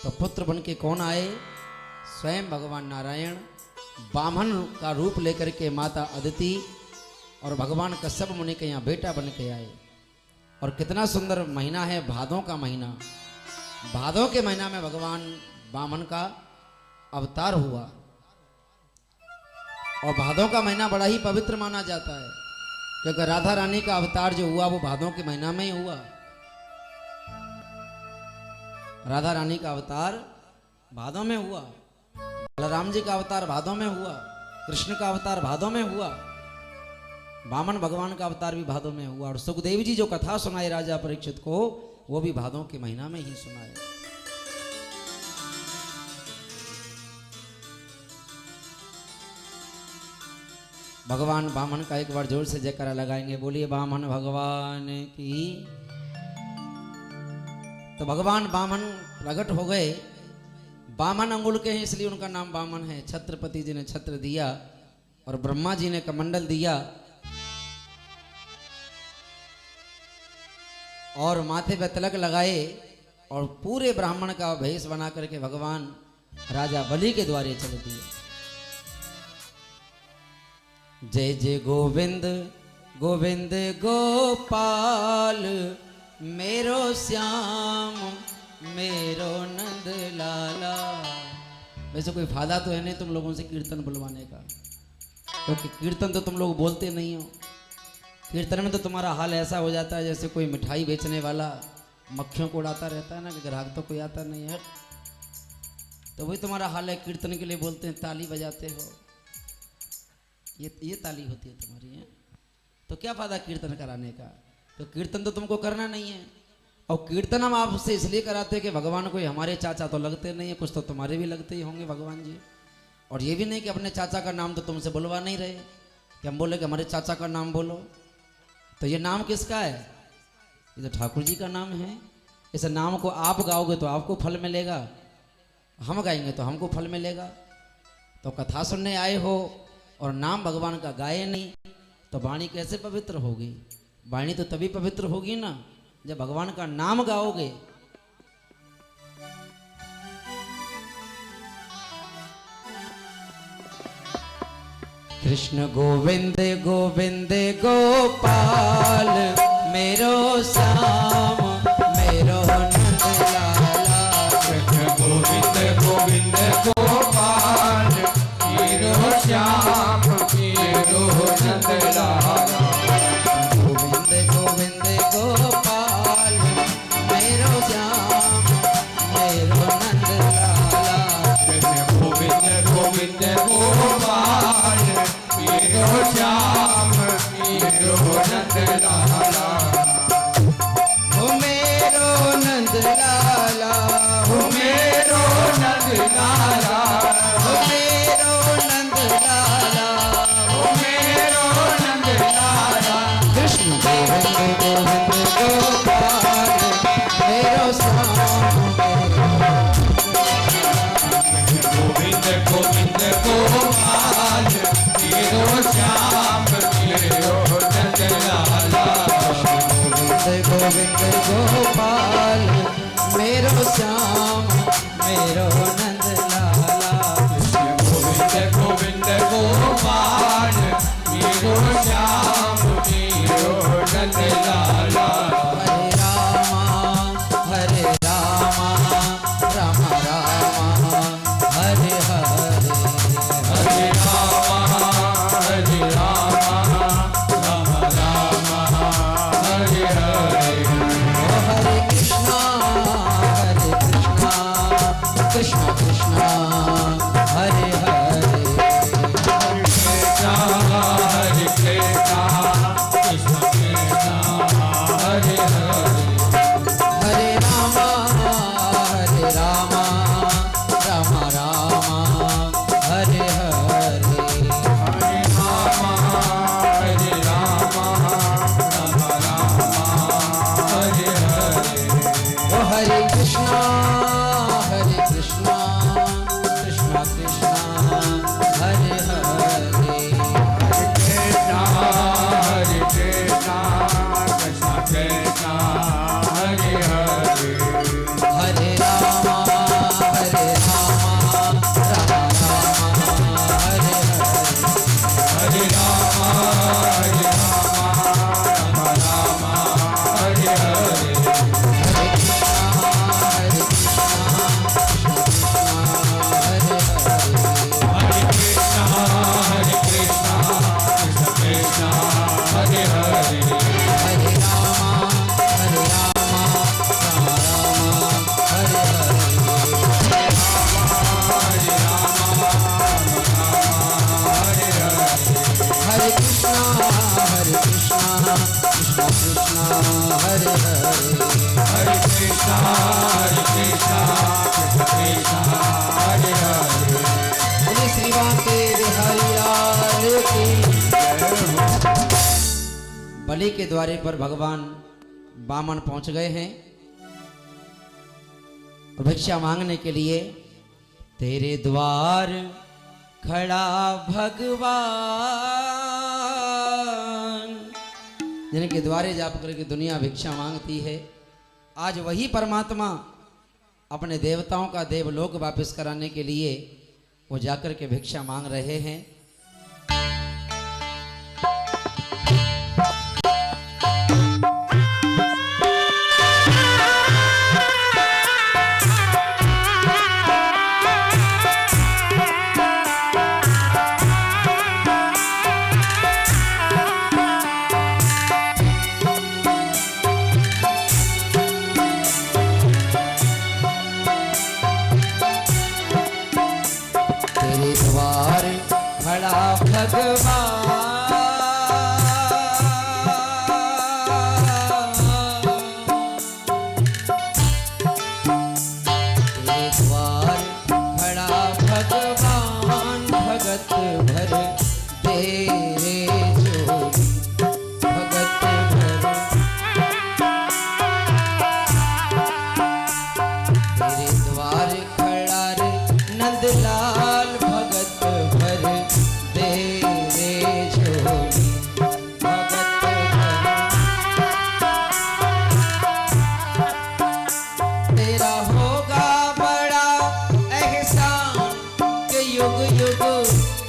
तो पुत्र बन के कौन आए? स्वयं भगवान नारायण बामन का रूप लेकर के माता अदिति और भगवान कश्यप मुनि के यहाँ बेटा बन के आए। और कितना सुंदर महीना है भादों का महीना। भादों के महीना में भगवान बामन का अवतार हुआ। और भादों का महीना बड़ा ही पवित्र माना जाता है, क्योंकि राधा रानी का अवतार जो हुआ वो भादों के महीना में ही हुआ। राधा रानी का अवतार भादों में हुआ, बलराम जी का अवतार भादों में हुआ, कृष्ण का अवतार भादों में हुआ, वामन भगवान का अवतार भी भादों में हुआ। और सुखदेव जी जो कथा सुनाए राजा परीक्षित को, वो भी भादों के महीना में ही सुनाए। भगवान वामन का एक बार जोर से जयकारा लगाएंगे, बोलिए वामन भगवान की। तो भगवान वामन प्रकट हो गए। वामन अंगुल के हैं इसलिए उनका नाम वामन है। छत्रपति जी ने छत्र दिया और ब्रह्मा जी ने कमंडल दिया और माथे पे तिलक लगाए और पूरे ब्राह्मण का भेष बना करके भगवान राजा बलि के द्वारे चल दिए। जय जय गोविंद गोविंद गोपाल मेरो श्याम मेरो नंद लाला। वैसे कोई फायदा तो है नहीं तुम लोगों से कीर्तन बुलवाने का, क्योंकि कीर्तन तो तुम लोग बोलते नहीं हो। कीर्तन में तो तुम्हारा हाल ऐसा हो जाता है जैसे कोई मिठाई बेचने वाला मक्खियों को उड़ाता रहता है ना, कि ग्राहक तो कोई आता नहीं है। तो वही तुम्हारा हाल है, कीर्तन के लिए बोलते हैं, ताली बजाते हो, ये ताली होती है तुम्हारी है। तो क्या फायदा कीर्तन कराने का? तो कीर्तन तो तुमको करना नहीं है। और कीर्तन हम आपसे इसलिए कराते हैं कि भगवान कोई हमारे चाचा तो लगते नहीं है, कुछ तो तुम्हारे भी लगते ही होंगे भगवान जी। और ये भी नहीं कि अपने चाचा का नाम तो तुमसे बुलवा नहीं रहे कि हम बोले कि हमारे चाचा का नाम बोलो। तो ये नाम किसका है? ये तो ठाकुर जी का नाम है। इस नाम को आप गाओगे तो आपको फल मिलेगा, हम गाएंगे तो हमको फल मिलेगा। तो कथा सुनने आए हो और नाम भगवान का गाए नहीं तो वाणी कैसे पवित्र होगी? वाणी तो तभी पवित्र होगी ना जब भगवान का नाम गाओगे। कृष्ण गोविंद गोविंद गोपाल मेरो श्याम मेरो नंद लाला। कृष्ण गोविंद गोविंद गोपाल मेरो श्याम मेरो नंद लाला। गोविंद गोविंद गोपाल मेरो श्याम मेरो नंद लाला। कृष्ण गोविंद गोविंद गोपाल मेरो श्याम मेरो नंद लाला। ओ मेरो नंद लाला, ओ मेरो नंद लाला, ओ मेरो नंद लाला, ओ मेरो नंद लाला। कृष्ण गोविंद गोविंद गोपाल मेरो श्याम गोविंद गोविंद गोपाल मेरो श्याम मेरो नंद लाला। गोविंद गोविंद गोपाल मेरो श्याम मेरो नंद लाला। गोविंद गोविंद गोपाल मेरो श्याम मेरो नंद लाला। हरे रामा राम रामा हरे हरे। हरे रामा हरे रामा राम राम हरे हरे। हरे कृष्णा कृष्ण कृष्ण हरे हरे। हरे कृष्णा कृष्ण कृष्ण हरे हरे। हरे रामा राम रामा हरे हरे। हरे रामा हरे रामा राम राम हरे हरे। ओ हरे कृष्णा कृष्ण कृष्ण हरे हरे। कृष्णा हरे कृष्णा कृष्ण कृष्ण हरे हरे। हरे रामा राम रामा हरे हरे। हरे रामा हरे रामा राम राम हरे हरे। हरे कृष्णा कृष्ण कृष्ण हरे हरे। हरे कृष्णा हरे कृष्णा कृष्ण कृष्ण हरे हरे। हरे रामा राम हरे हरे। हरे रामा राम हरे हरे। हरे कृष्णा कृष्ण कृष्ण हरे हरे। हरे कृष्णा कृष्ण कृष्ण हरे हरे। बोले श्री बांके बिहारी लाल की। बलि के द्वारे पर भगवान वामन पहुंच गए हैं और भिक्षा मांगने के लिए। तेरे द्वार खड़ा भगवान जिनके द्वारे जाप करके दुनिया भिक्षा मांगती है, आज वही परमात्मा अपने देवताओं का देवलोक वापस कराने के लिए वो जाकर के भिक्षा मांग रहे हैं।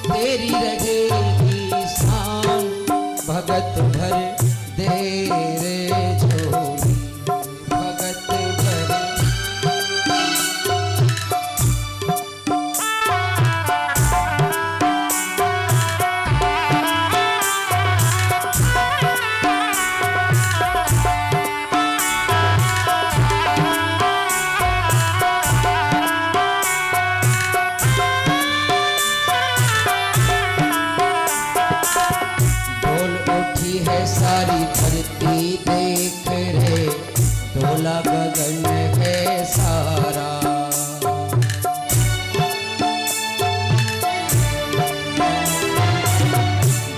तेरी रहेगी शान, भगत भर दे रे झोली, भगत भर। सारी धरती देख रे, ढोला गगन है सारा।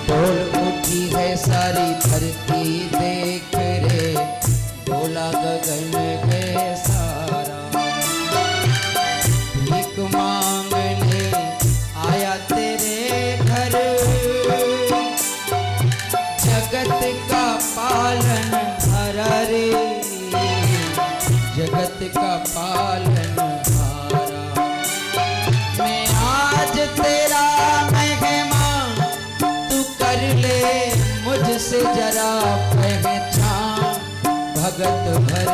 ढोल उठी है सारी धरती देख रे, ढोला गगन है सारा। भीख मांगने आया तेरे घर, जगत का पालन हारा रे, जगत का पालन हारा। मैं आज तेरा मेहमान, तू कर ले मुझसे जरा पहचान, भगत भर